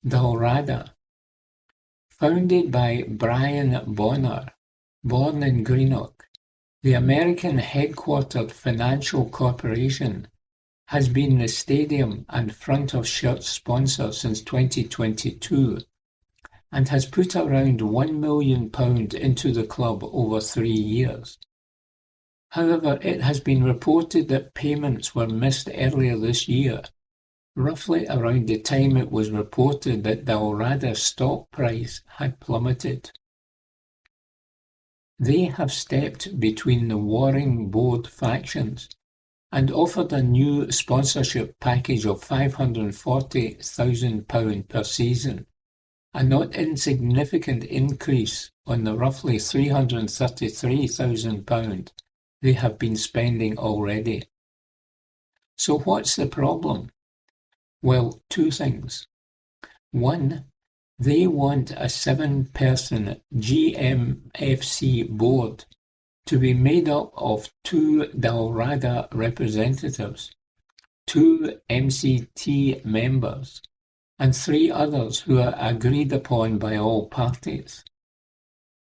Dalrada. Founded by Brian Bonner, born in Greenock, the American headquartered financial corporation has been the stadium and front of shirt sponsor since 2022 and has put around £1 million into the club over 3 years. However, it has been reported that payments were missed earlier this year, roughly around the time it was reported that Dalrada's stock price had plummeted. They have stepped between the warring board factions and offered a new sponsorship package of £540,000 per season, a not insignificant increase on the roughly £333,000 they have been spending already. So what's the problem? Well, two things. One, they want a 7-person GMFC board to be made up of 2 Dalrada representatives, 2 MCT members, and 3 others who are agreed upon by all parties.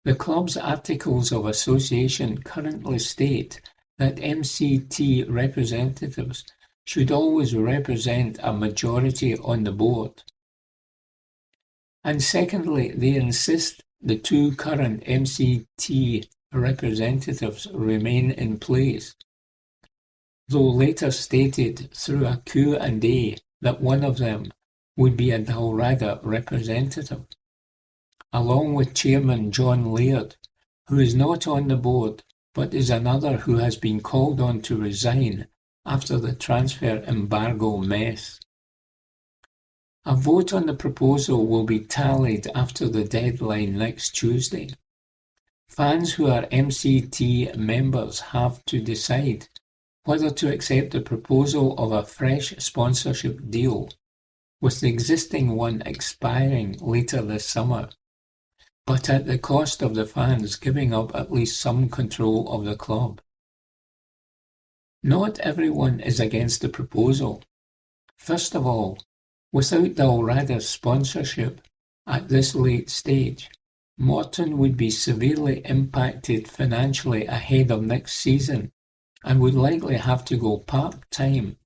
The club's Articles of Association currently state that MCT representatives should always represent a majority on the board. And secondly, they insist the 2 current MCT representatives remain in place, though later stated through a Q&A that one of them would be a Dalrada representative, along with Chairman John Laird, who is not on the board but is another who has been called on to resign after the transfer embargo mess. A vote on the proposal will be tallied after the deadline next Tuesday. Fans who are MCT members have to decide whether to accept the proposal of a fresh sponsorship deal, with the existing one expiring later this summer, but at the cost of the fans giving up at least some control of the club. Not everyone is against the proposal. First of all, without Dalrada's sponsorship at this late stage, Morton would be severely impacted financially ahead of next season and would likely have to go part-time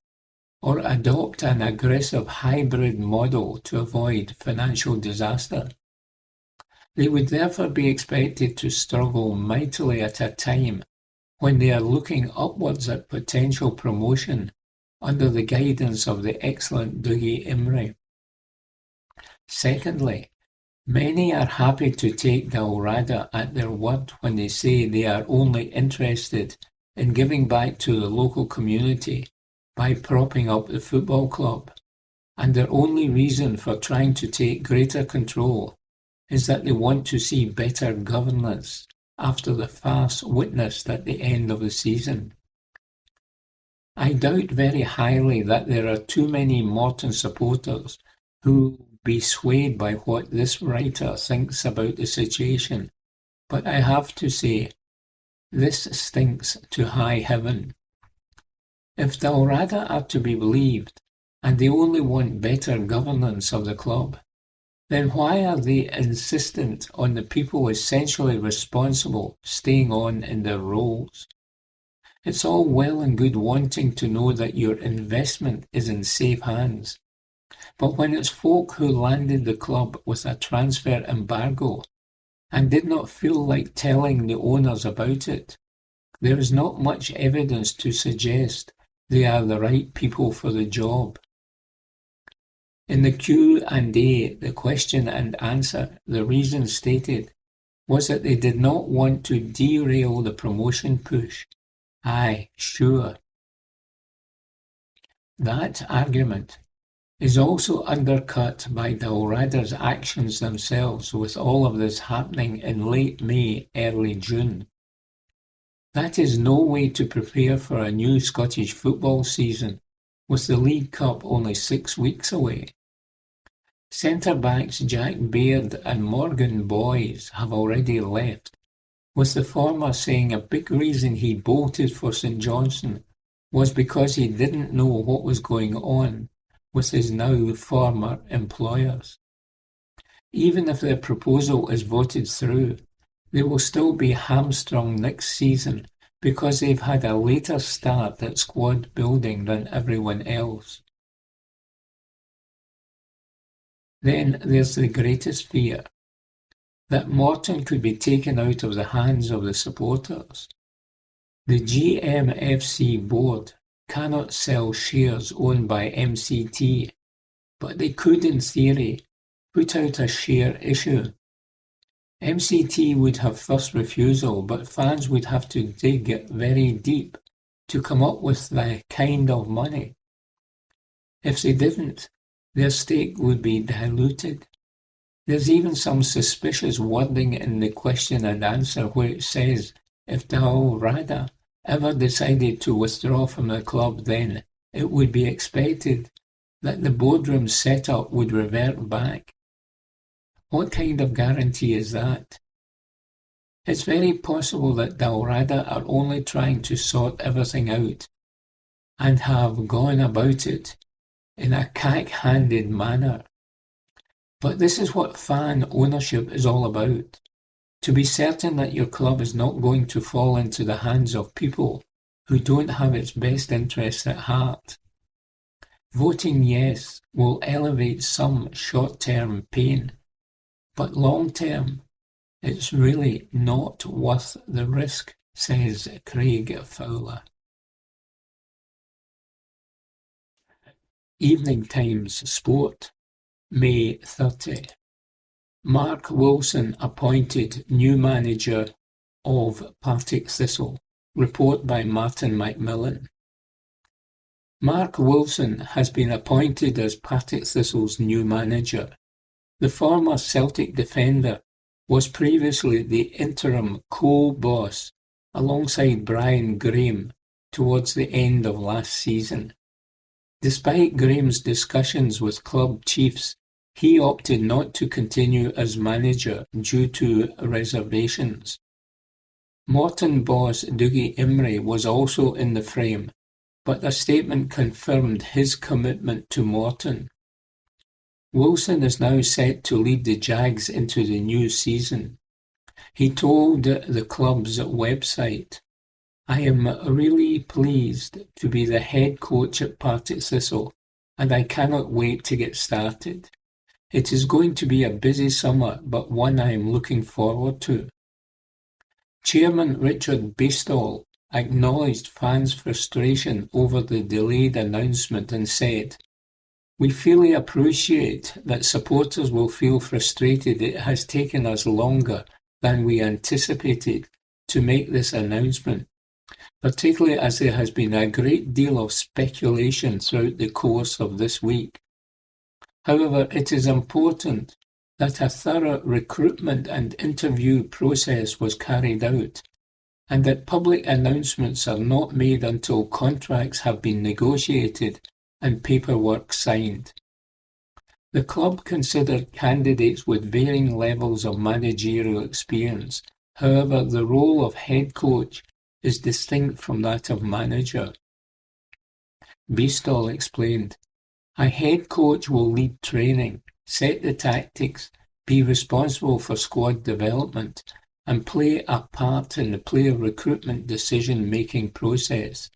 or adopt an aggressive hybrid model to avoid financial disaster. They would therefore be expected to struggle mightily at a time when they are looking upwards at potential promotion under the guidance of the excellent Dougie Imrie. Secondly, many are happy to take Dalrada at their word when they say they are only interested in giving back to the local community by propping up the football club, and their only reason for trying to take greater control is that they want to see better governance after the farce witnessed at the end of the season. I doubt very highly that there are too many Morton supporters who will be swayed by what this writer thinks about the situation, but I have to say, this stinks to high heaven. If Dalrada are to be believed, and they only want better governance of the club, then why are they insistent on the people essentially responsible staying on in their roles? It's all well and good wanting to know that your investment is in safe hands, but when it's folk who landed the club with a transfer embargo and did not feel like telling the owners about it, there is not much evidence to suggest they are the right people for the job. In the Q&A, the question and answer, the reason stated was that they did not want to derail the promotion push. Aye, sure. That argument is also undercut by Dalrada's actions themselves, with all of this happening in late May, early June. That is no way to prepare for a new Scottish football season, with the League Cup only 6 weeks away. Centre-backs Jack Baird and Morgan Boys have already left, with the former saying a big reason he bolted for St Johnstone was because he didn't know what was going on with his now former employers. Even if their proposal is voted through, they will still be hamstrung next season because they've had a later start at squad building than everyone else. Then there's the greatest fear, that Morton could be taken out of the hands of the supporters. The GMFC board cannot sell shares owned by MCT, but they could, in theory, put out a share issue. MCT would have first refusal, but fans would have to dig very deep to come up with the kind of money. If they didn't, their stake would be diluted. There's even some suspicious wording in the question and answer where it says if Dalrada ever decided to withdraw from the club, then it would be expected that the boardroom setup would revert back. What kind of guarantee is that? It's very possible that Dalrada are only trying to sort everything out and have gone about it in a cack-handed manner. But this is what fan ownership is all about. To be certain that your club is not going to fall into the hands of people who don't have its best interests at heart. Voting yes will elevate some short-term pain, but long-term, it's really not worth the risk, says Craig Fowler. Evening Times Sport, May 30. Mark Wilson appointed new manager of Partick Thistle. Report by Martin Macmillan. Mark Wilson has been appointed as Partick Thistle's new manager. The former Celtic defender was previously the interim co-boss alongside Brian Graham towards the end of last season. Despite Graham's discussions with club chiefs, he opted not to continue as manager due to reservations. Morton boss Dougie Imrie was also in the frame, but a statement confirmed his commitment to Morton. Wilson is now set to lead the Jags into the new season. He told the club's website, "I am really pleased to be the head coach at Partick Thistle, and I cannot wait to get started. It is going to be a busy summer, but one I am looking forward to." Chairman Richard Bestall acknowledged fans' frustration over the delayed announcement and said, "We fully appreciate that supporters will feel frustrated it has taken us longer than we anticipated to make this announcement, particularly as there has been a great deal of speculation throughout the course of this week. However, it is important that a thorough recruitment and interview process was carried out, and that public announcements are not made until contracts have been negotiated and paperwork signed. The club considered candidates with varying levels of managerial experience. However, the role of head coach is distinct from that of manager. Beestall explained, "A head coach will lead training, set the tactics, be responsible for squad development, and play a part in the player recruitment decision-making process.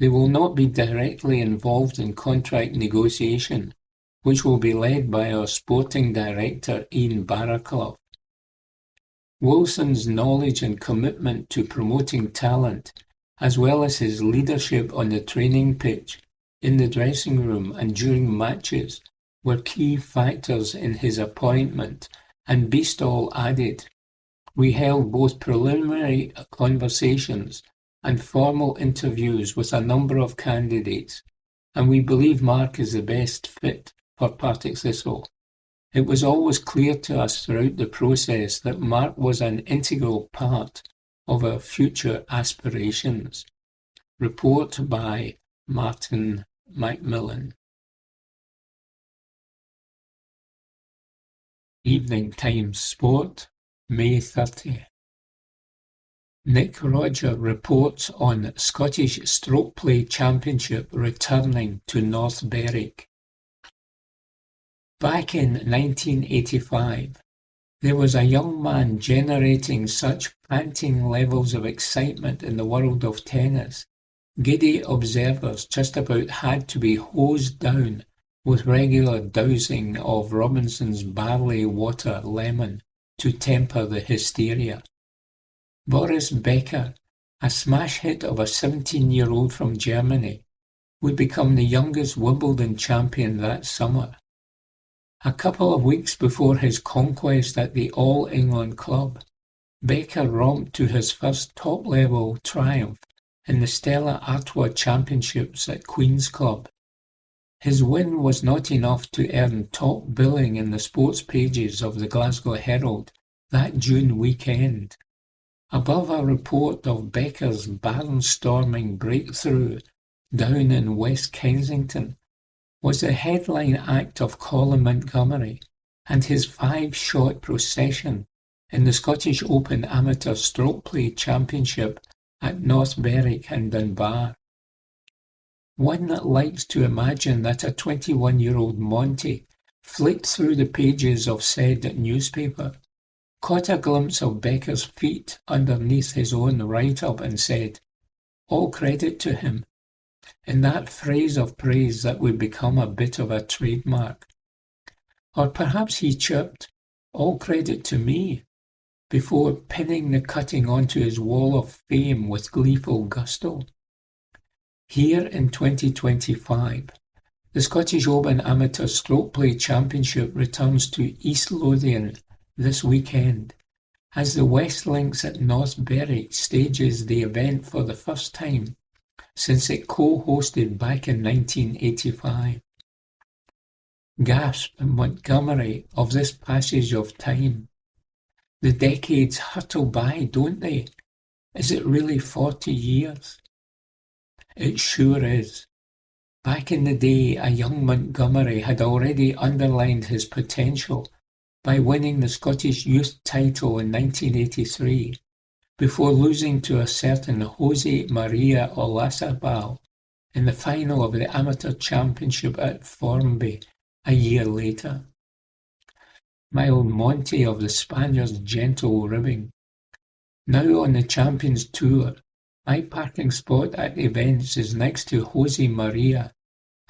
They will not be directly involved in contract negotiation, which will be led by our sporting director Ian Barraclough. Wilson's knowledge and commitment to promoting talent, as well as his leadership on the training pitch, in the dressing room and during matches, were key factors in his appointment," and Beestall added, "We held both preliminary conversations and formal interviews with a number of candidates, and we believe Mark is the best fit for Partick Thistle. It was always clear to us throughout the process that Mark was an integral part of our future aspirations." Report by Martin Macmillan. Evening Times Sport, May 30. Nick Rodger reports on Scottish Stroke Play Championship returning to North Berwick. Back in 1985, there was a young man generating such panting levels of excitement in the world of tennis, giddy observers just about had to be hosed down with regular dousing of Robinson's barley water lemon to temper the hysteria. Boris Becker, a smash hit of a 17-year-old from Germany, would become the youngest Wimbledon champion that summer. A couple of weeks before his conquest at the All-England Club, Becker romped to his first top-level triumph in the Stella Artois Championships at Queen's Club. His win was not enough to earn top billing in the sports pages of the Glasgow Herald that June weekend. Above a report of Becker's barnstorming breakthrough down in West Kensington was the headline act of Colin Montgomery and his 5-shot procession in the Scottish Open Amateur Stroke Play Championship at North Berwick and Dunbar. One that likes to imagine that a 21-year-old Monty flicked through the pages of said newspaper, caught a glimpse of Becker's feet underneath his own write-up and said, "All credit to him," in that phrase of praise that would become a bit of a trademark. Or perhaps he chirped, "All credit to me," before pinning the cutting onto his wall of fame with gleeful gusto. Here in 2025, the Scottish Open Amateur Stroke Play Championship returns to East Lothian this weekend, as the West Links at North Berwick stages the event for the first time since it co-hosted back in 1985. Gasped Montgomery of this passage of time. The decades hurtle by, don't they? Is it really 40 years? It sure is. Back in the day, a young Montgomery had already underlined his potential by winning the Scottish Youth title in 1983, before losing to a certain Jose Maria Olazabal in the final of the Amateur Championship at Formby a year later. My old Monty of the Spaniard's gentle ribbing. Now on the Champions Tour, my parking spot at events is next to Jose Maria,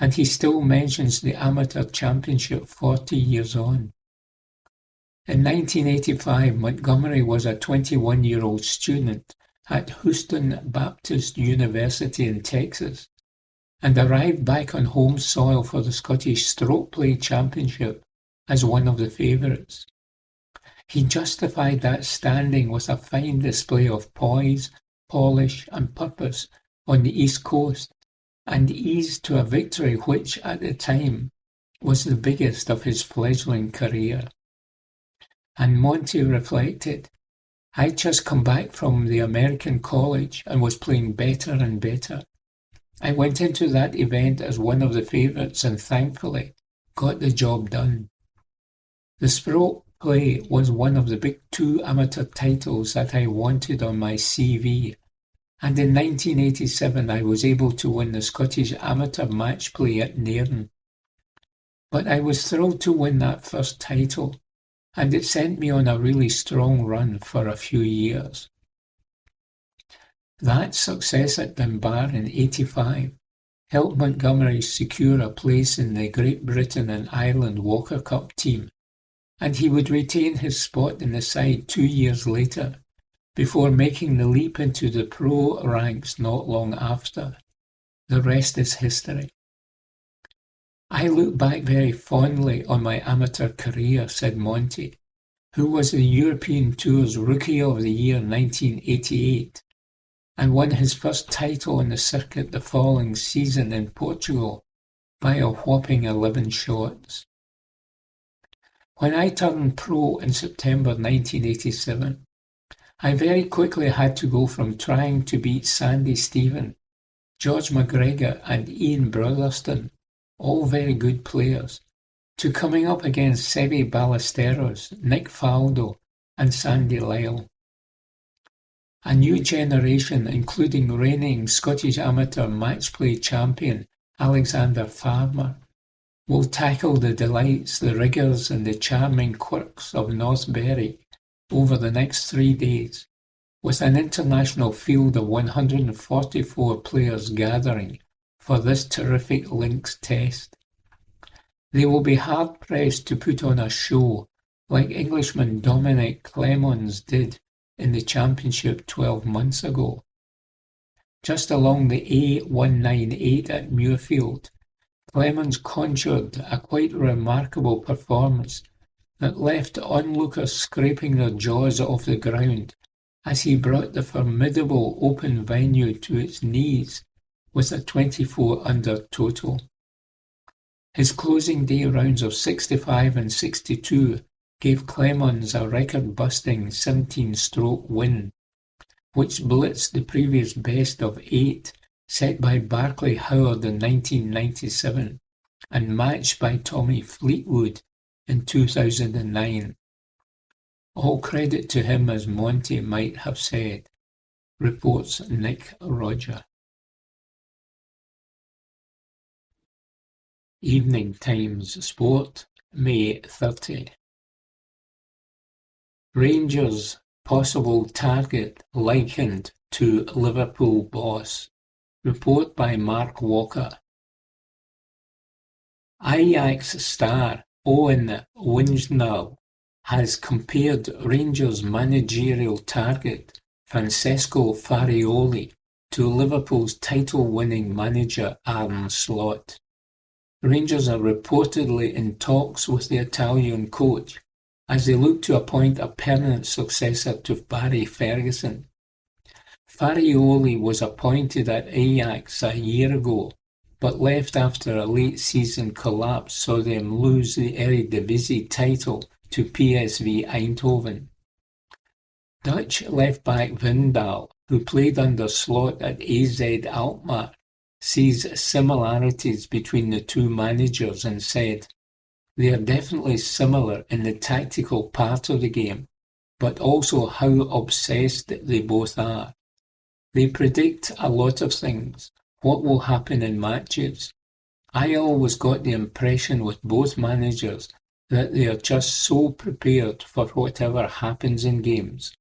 and he still mentions the Amateur Championship 40 years on. In 1985, Montgomery was a 21-year-old student at Houston Baptist University in Texas, and arrived back on home soil for the Scottish Stroke Play Championship as one of the favourites. He justified that standing with a fine display of poise, polish and purpose on the East Coast, and eased to a victory which, at the time, was the biggest of his fledgling career. And Monty reflected, I'd just come back from the American college and was playing better and better. I went into that event as one of the favourites and thankfully got the job done. The stroke play was one of the big 2 amateur titles that I wanted on my CV, and in 1987 I was able to win the Scottish Amateur Match Play at Nairn. But I was thrilled to win that first title, and it sent me on a really strong run for a few years. That success at Dunbar in 85 helped Montgomery secure a place in the Great Britain and Ireland Walker Cup team, and he would retain his spot in the side 2 years later, before making the leap into the pro ranks not long after. The rest is history. I look back very fondly on my amateur career, said Monty, who was the European Tour's Rookie of the Year 1988, and won his first title on the circuit the following season in Portugal by a whopping 11 shots. When I turned pro in September 1987, I very quickly had to go from trying to beat Sandy Stephen, George McGregor and Ian Brotherston, all very good players, to coming up against Seve Ballesteros, Nick Faldo and Sandy Lyle. A new generation, including reigning Scottish Amateur Match Play champion Alexander Farmer, will tackle the delights, the rigours and the charming quirks of North Berwick over the next 3 days, with an international field of 144 players gathering for this terrific links test. They will be hard-pressed to put on a show like Englishman Dominic Clemens did in the championship 12 months ago. Just along the A198 at Muirfield, Clemens conjured a quite remarkable performance that left onlookers scraping their jaws off the ground as he brought the formidable open venue to its knees with a 24-under total. His closing day rounds of 65 and 62 gave Clemens a record-busting 17-stroke win, which blitzed the previous best of 8 set by Barclay Howard in 1997 and matched by Tommy Fleetwood in 2009. All credit to him, as Monty might have said, reports Nick Roger. Evening Times Sport, May 30. Rangers possible target likened to Liverpool boss. Report by Mark Walker. Ajax star Owen Wijnaldum has compared Rangers managerial target Francesco Farioli to Liverpool's title-winning manager Arne Slot. Rangers are reportedly in talks with the Italian coach as they look to appoint a permanent successor to Barry Ferguson. Farioli was appointed at Ajax a year ago, but left after a late-season collapse saw them lose the Eredivisie title to PSV Eindhoven. Dutch left-back Wijnaldum, who played under Slot at AZ Alkmaar, sees similarities between the two managers and said, "They are definitely similar in the tactical part of the game, but also how obsessed they both are. They predict a lot of things, what will happen in matches. I always got the impression with both managers that they are just so prepared for whatever happens in games.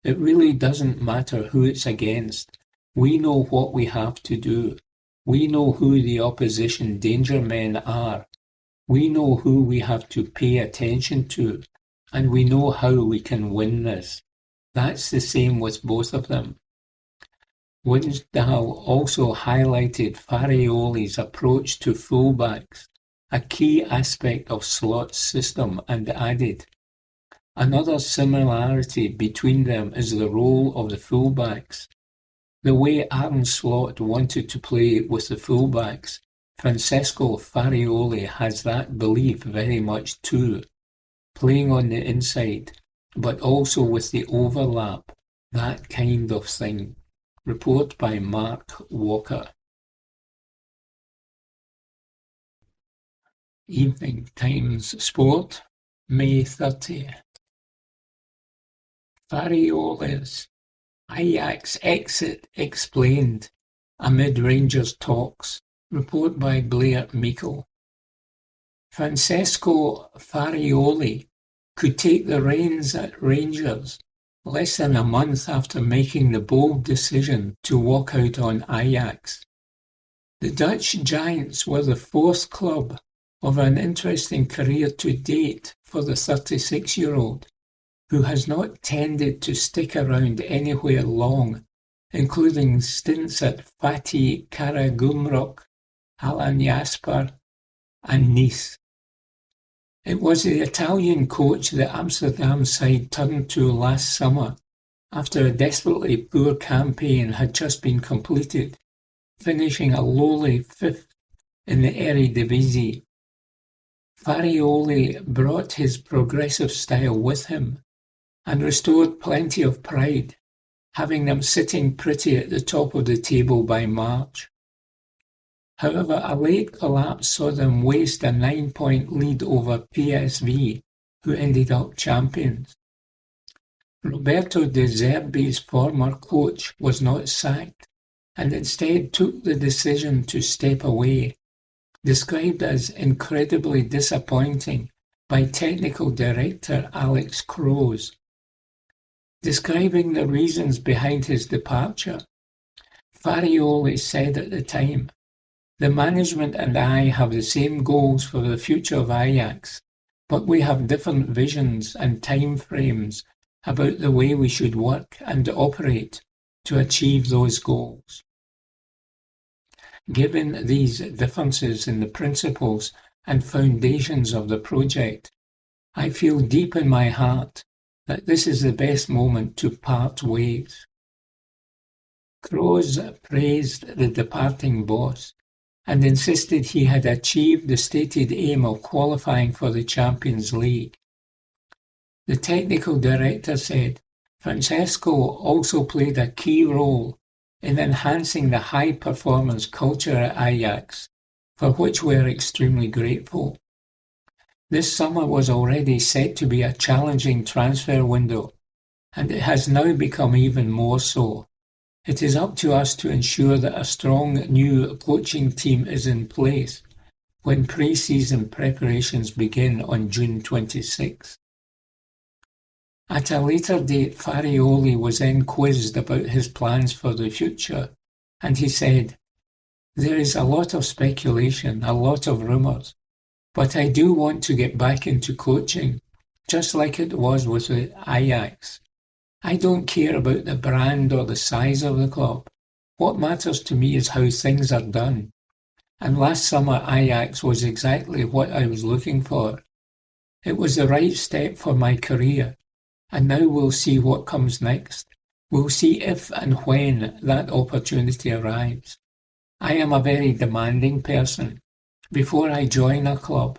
It really doesn't matter who it's against. We know what we have to do. We know who the opposition danger men are. We know who we have to pay attention to, and we know how we can win this. That's the same with both of them." Wijnaldum also highlighted Farioli's approach to fullbacks, a key aspect of Slot's system, and added, "Another similarity between them is the role of the fullbacks. The way Arne Slot wanted to play with the fullbacks, Francesco Farioli has that belief very much too. playing on the inside, but also with the overlap, that kind of thing. Report by Mark Walker. Evening Times Sport, May 30. Fariola's Ajax exit explained amid Rangers talks. Report by Blair Meikle. Francesco Farioli could take the reins at Rangers less than a month after making the bold decision to walk out on Ajax. The Dutch Giants were the fourth club of an interesting career to date for the 36-year-old, who has not tended to stick around anywhere long, including stints at Fatih Karagümrük, Alanyaspor and Nice. It was the Italian coach the Amsterdam side turned to last summer after a desperately poor campaign had just been completed, finishing a lowly fifth in the Eredivisie. Farioli brought his progressive style with him and restored plenty of pride, having them sitting pretty at the top of the table by March. However, a late collapse saw them waste a 9-point lead over PSV, who ended up champions. Roberto De Zerbi's former coach was not sacked and instead took the decision to step away, described as incredibly disappointing by technical director Alex Kroos. Describing the reasons behind his departure, Farioli said at the time, "The management and I have the same goals for the future of Ajax, but we have different visions and time frames about the way we should work and operate to achieve those goals. Given these differences in the principles and foundations of the project, I feel deep in my heart that this is the best moment to part ways." Kroos praised the departing boss and insisted he had achieved the stated aim of qualifying for the Champions League. The technical director said, "Francesco also played a key role in enhancing the high-performance culture at Ajax, for which we are extremely grateful. This summer was already set to be a challenging transfer window, and it has now become even more so. It is up to us to ensure that a strong new coaching team is in place when pre-season preparations begin on June 26. At a later date, Farioli was then quizzed about his plans for the future, and he said, "There is a lot of speculation, a lot of rumours, but I do want to get back into coaching, just like it was with the Ajax. I don't care about the brand or the size of the club. What matters to me is how things are done. And last summer Ajax was exactly what I was looking for. It was the right step for my career, and now we'll see what comes next. We'll see if and when that opportunity arrives. I am a very demanding person. Before I join a club,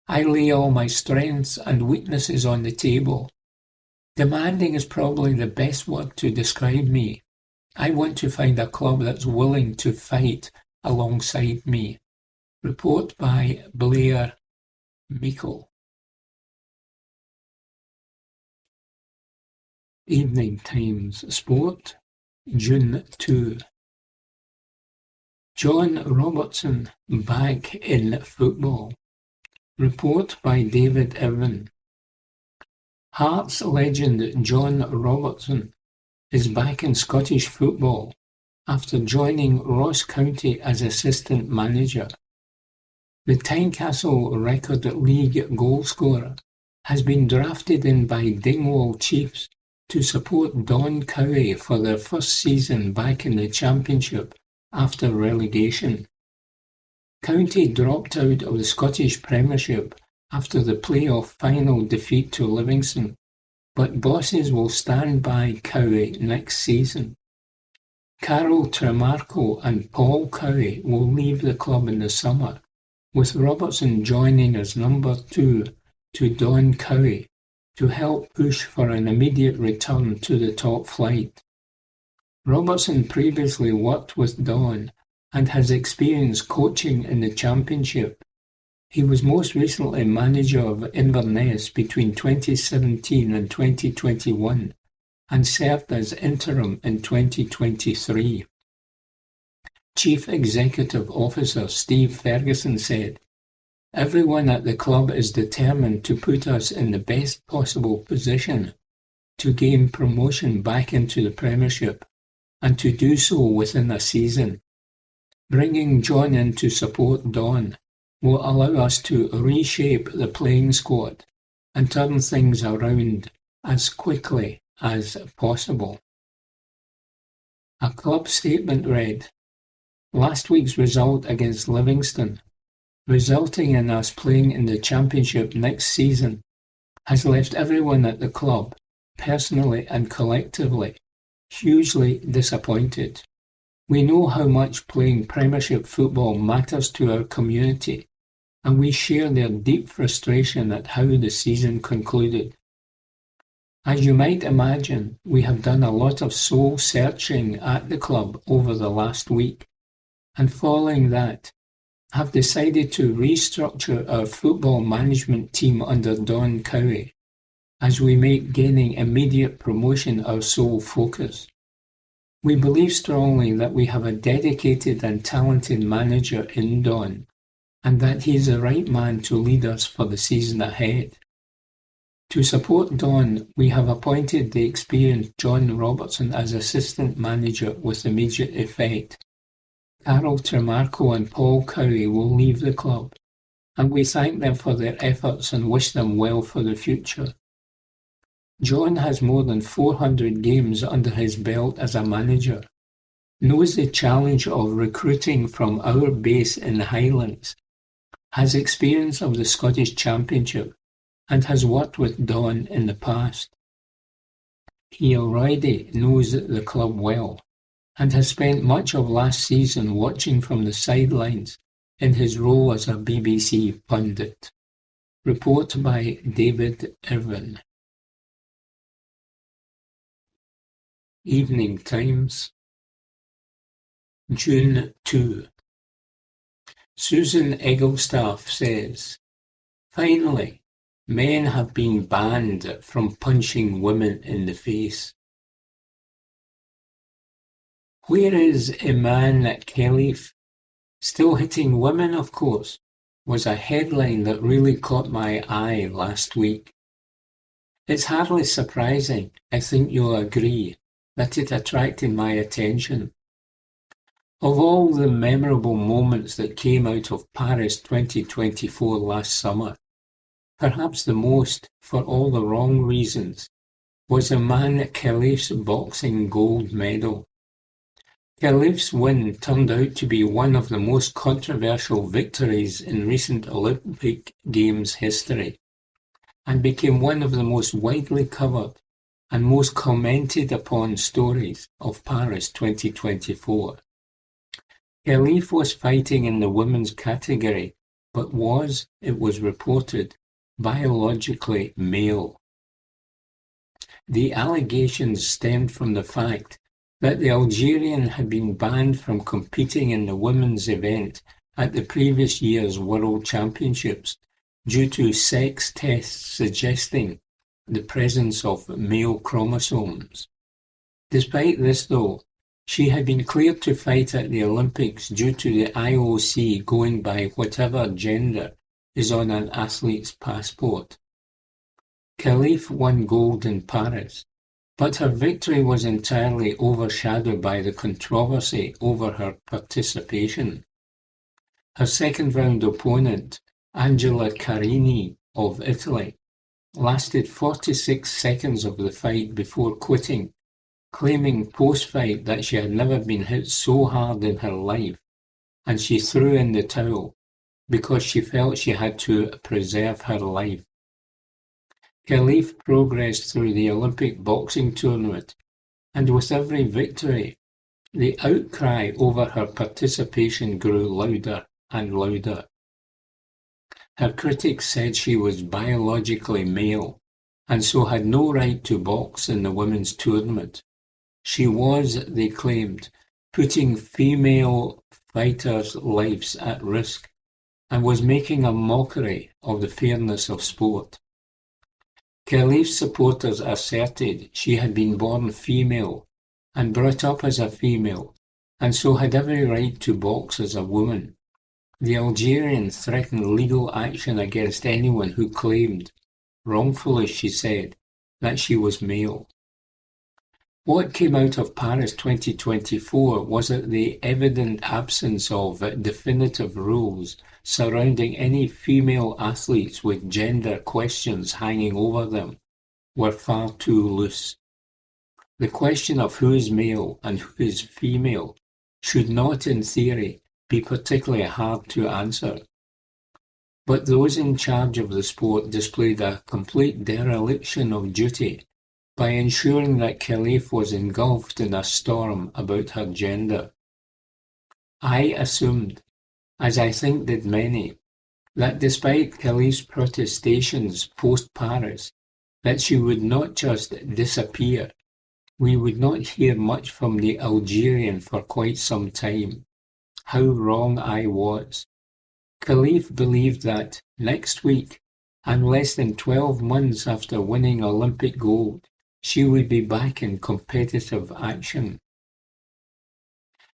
I lay all my strengths and weaknesses on the table. Demanding is probably the best word to describe me. I want to find a club that's willing to fight alongside me." Report by Blair Meikle. Evening Times Sport, June 2. John Robertson back in football. Report by David Irvin. Hearts legend John Robertson is back in Scottish football after joining Ross County as assistant manager. The Tynecastle record league goalscorer has been drafted in by Dingwall Chiefs to support Don Cowie for their first season back in the Championship after relegation. County dropped out of the Scottish Premiership after the play-off final defeat to Livingston, but bosses will stand by Cowie next season. Carol Tremarco and Paul Cowie will leave the club in the summer, with Robertson joining as number 2 to Don Cowie to help push for an immediate return to the top flight. Robertson previously worked with Don and has experience coaching in the Championship. He was most recently manager of Inverness between 2017 and 2021 and served as interim in 2023. Chief Executive Officer Steve Ferguson said, "Everyone at the club is determined to put us in the best possible position to gain promotion back into the Premiership and to do so within a season. Bringing John in to support Don will allow us to reshape the playing squad and turn things around as quickly as possible." A club statement read, "Last week's result against Livingston, resulting in us playing in the Championship next season, has left everyone at the club, personally and collectively, hugely disappointed. We know how much playing Premiership football matters to our community, and we share their deep frustration at how the season concluded. As you might imagine, we have done a lot of soul-searching at the club over the last week, and following that, have decided to restructure our football management team under Don Cowie, as we make gaining immediate promotion our sole focus. We believe strongly that we have a dedicated and talented manager in Don, and that he is the right man to lead us for the season ahead. To support Don, we have appointed the experienced John Robertson as assistant manager with immediate effect. Carol Tremarco and Paul Cowie will leave the club, and we thank them for their efforts and wish them well for the future. John has more than 400 games under his belt as a manager, knows the challenge of recruiting from our base in the Highlands, has experience of the Scottish Championship, and has worked with Don in the past. He already knows the club well, and has spent much of last season watching from the sidelines in his role as a BBC pundit." Report by David Irvin. Evening Times, June 2. Susan Egglestaff says, "Finally, men have been banned from punching women in the face." "Where is Iman Khalif? Still hitting women, of course," was a headline that really caught my eye last week. It's hardly surprising, I think you'll agree, that it attracted my attention. Of all the memorable moments that came out of Paris 2024 last summer, perhaps the most, for all the wrong reasons, was Iman Khalif's boxing gold medal. Khalif's win turned out to be one of the most controversial victories in recent Olympic Games history, and became one of the most widely covered and most commented upon stories of Paris 2024. Khalif was fighting in the women's category, but was, it was reported, biologically male. The allegations stemmed from the fact that the Algerian had been banned from competing in the women's event at the previous year's World Championships due to sex tests suggesting the presence of male chromosomes. Despite this, though, she had been cleared to fight at the Olympics due to the IOC going by whatever gender is on an athlete's passport. Khalif won gold in Paris, but her victory was entirely overshadowed by the controversy over her participation. Her second-round opponent, Angela Carini of Italy, lasted 46 seconds of the fight before quitting, claiming post-fight that she had never been hit so hard in her life, and she threw in the towel because she felt she had to preserve her life. Khalif progressed through the Olympic boxing tournament, and with every victory, the outcry over her participation grew louder and louder. Her critics said she was biologically male, and so had no right to box in the women's tournament. She was, they claimed, putting female fighters' lives at risk, and was making a mockery of the fairness of sport. Khalifa's supporters asserted she had been born female and brought up as a female, and so had every right to box as a woman. The Algerian threatened legal action against anyone who claimed, wrongfully she said, that she was male. What came out of Paris 2024 was that the evident absence of definitive rules surrounding any female athletes with gender questions hanging over them were far too loose. The question of who is male and who is female should not, in theory, be particularly hard to answer. But those in charge of the sport displayed a complete dereliction of duty by ensuring that Khalifa was engulfed in a storm about her gender. I assumed, as I think did many, that despite Khalifa's protestations post-Paris, that she would not just disappear. We would not hear much from the Algerian for quite some time. How wrong I was. Khalifa believed that next week, and less than 12 months after winning Olympic gold, she would be back in competitive action.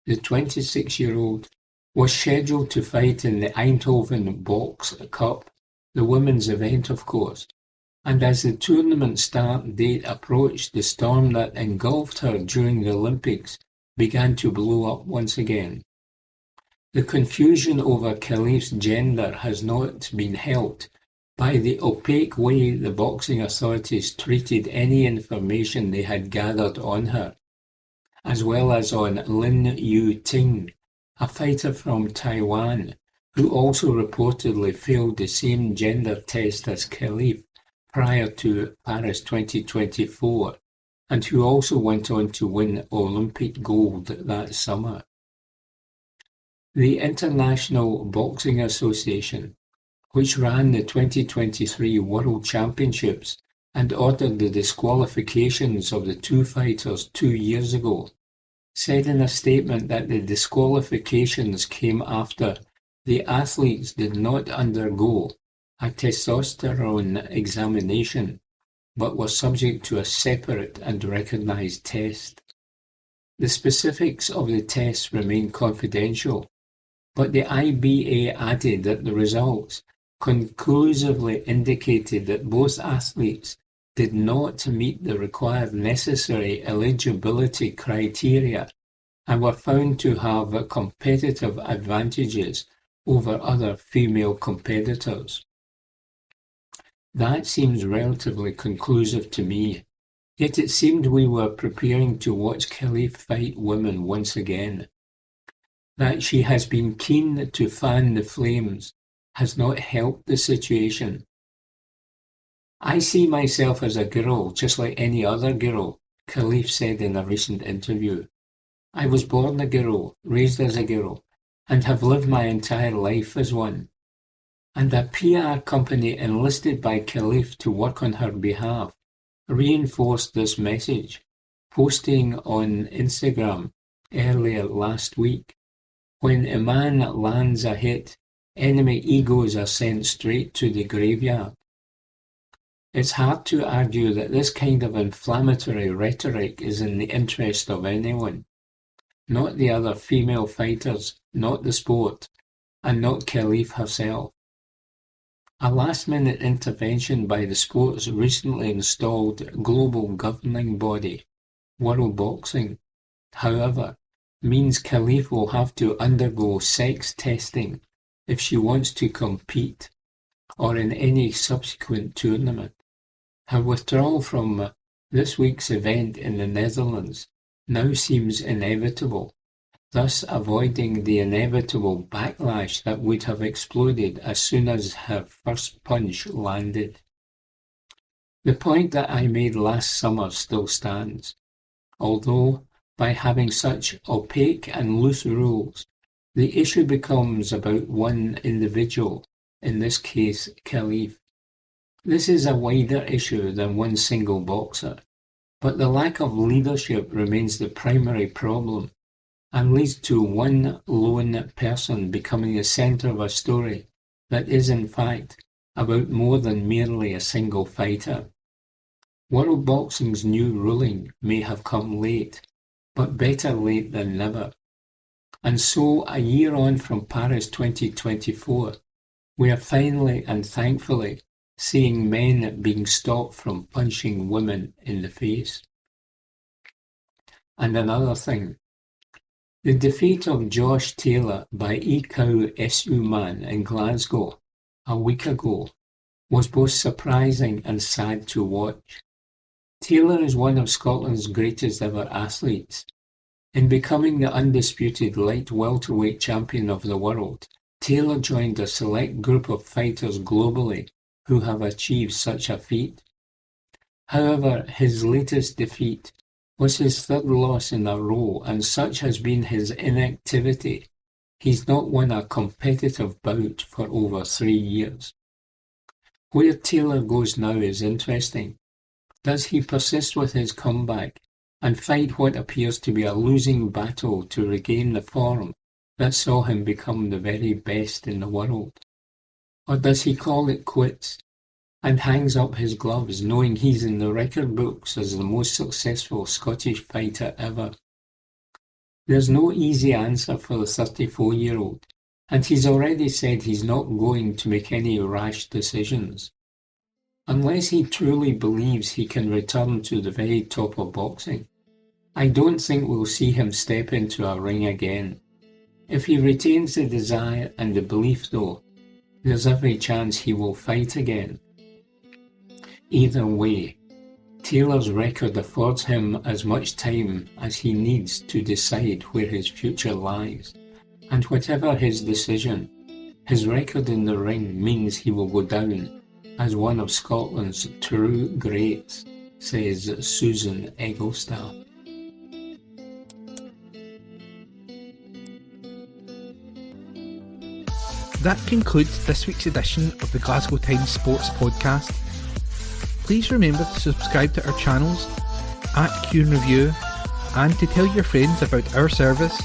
The 26-year-old was scheduled to fight in the Eindhoven Box Cup, the women's event of course, and as the tournament start date approached, the storm that engulfed her during the Olympics began to blow up once again. The confusion over Khalifa's gender has not been helped by the opaque way the boxing authorities treated any information they had gathered on her, as well as on Lin Yu-ting, a fighter from Taiwan, who also reportedly failed the same gender test as Khalifa prior to Paris 2024, and who also went on to win Olympic gold that summer. The International Boxing Association, which ran the 2023 World Championships and ordered the disqualifications of the two fighters 2 years ago, said in a statement that the disqualifications came after the athletes did not undergo a testosterone examination, but were subject to a separate and recognized test. The specifics of the tests remain confidential, but the IBA added that the results conclusively indicated that both athletes did not meet the required necessary eligibility criteria and were found to have competitive advantages over other female competitors. That seems relatively conclusive to me, yet it seemed we were preparing to watch Khalifa fight women once again. That she has been keen to fan the flames has not helped the situation. I see myself as a girl just like any other girl, Khalifa said in a recent interview. I was born a girl, raised as a girl, and have lived my entire life as one. And a PR company enlisted by Khalifa to work on her behalf reinforced this message, posting on Instagram earlier last week. When a man lands a hit, enemy egos are sent straight to the graveyard. It's hard to argue that this kind of inflammatory rhetoric is in the interest of anyone. Not the other female fighters, not the sport, and not Khalifa herself. A last-minute intervention by the sport's recently installed global governing body, World Boxing, however, means Khalifa will have to undergo sex testing if she wants to compete or in any subsequent tournament. Her withdrawal from this week's event in the Netherlands now seems inevitable, thus avoiding the inevitable backlash that would have exploded as soon as her first punch landed. The point that I made last summer still stands, although by having such opaque and loose rules, the issue becomes about one individual in this case Khalif. This is a wider issue than one single boxer, but the lack of leadership remains the primary problem and leads to one lone person becoming the centre of a story that is in fact about more than merely a single fighter. World boxing's new ruling may have come late, but better late than never. And so, a year on from Paris 2024, we are finally and thankfully seeing men being stopped from punching women in the face. And another thing, the defeat of Josh Taylor by Ikau Essuman in Glasgow a week ago was both surprising and sad to watch. Taylor is one of Scotland's greatest ever athletes. In becoming the undisputed light welterweight champion of the world, Taylor joined a select group of fighters globally who have achieved such a feat. However, his latest defeat was his third loss in a row, and such has been his inactivity. He's not won a competitive bout for over 3 years. Where Taylor goes now is interesting. Does he persist with his comeback and fight what appears to be a losing battle to regain the form that saw him become the very best in the world? Or does he call it quits and hangs up his gloves knowing he's in the record books as the most successful Scottish fighter ever? There's no easy answer for the 34-year-old, and he's already said he's not going to make any rash decisions. Unless he truly believes he can return to the very top of boxing, I don't think we'll see him step into a ring again. If he retains the desire and the belief though, there's every chance he will fight again. Either way, Taylor's record affords him as much time as he needs to decide where his future lies, and whatever his decision, his record in the ring means he will go down as one of Scotland's true greats, says Susan Egglestar. That concludes this week's edition of the Glasgow Times Sports Podcast. Please remember to subscribe to our channels at Q and Review and to tell your friends about our service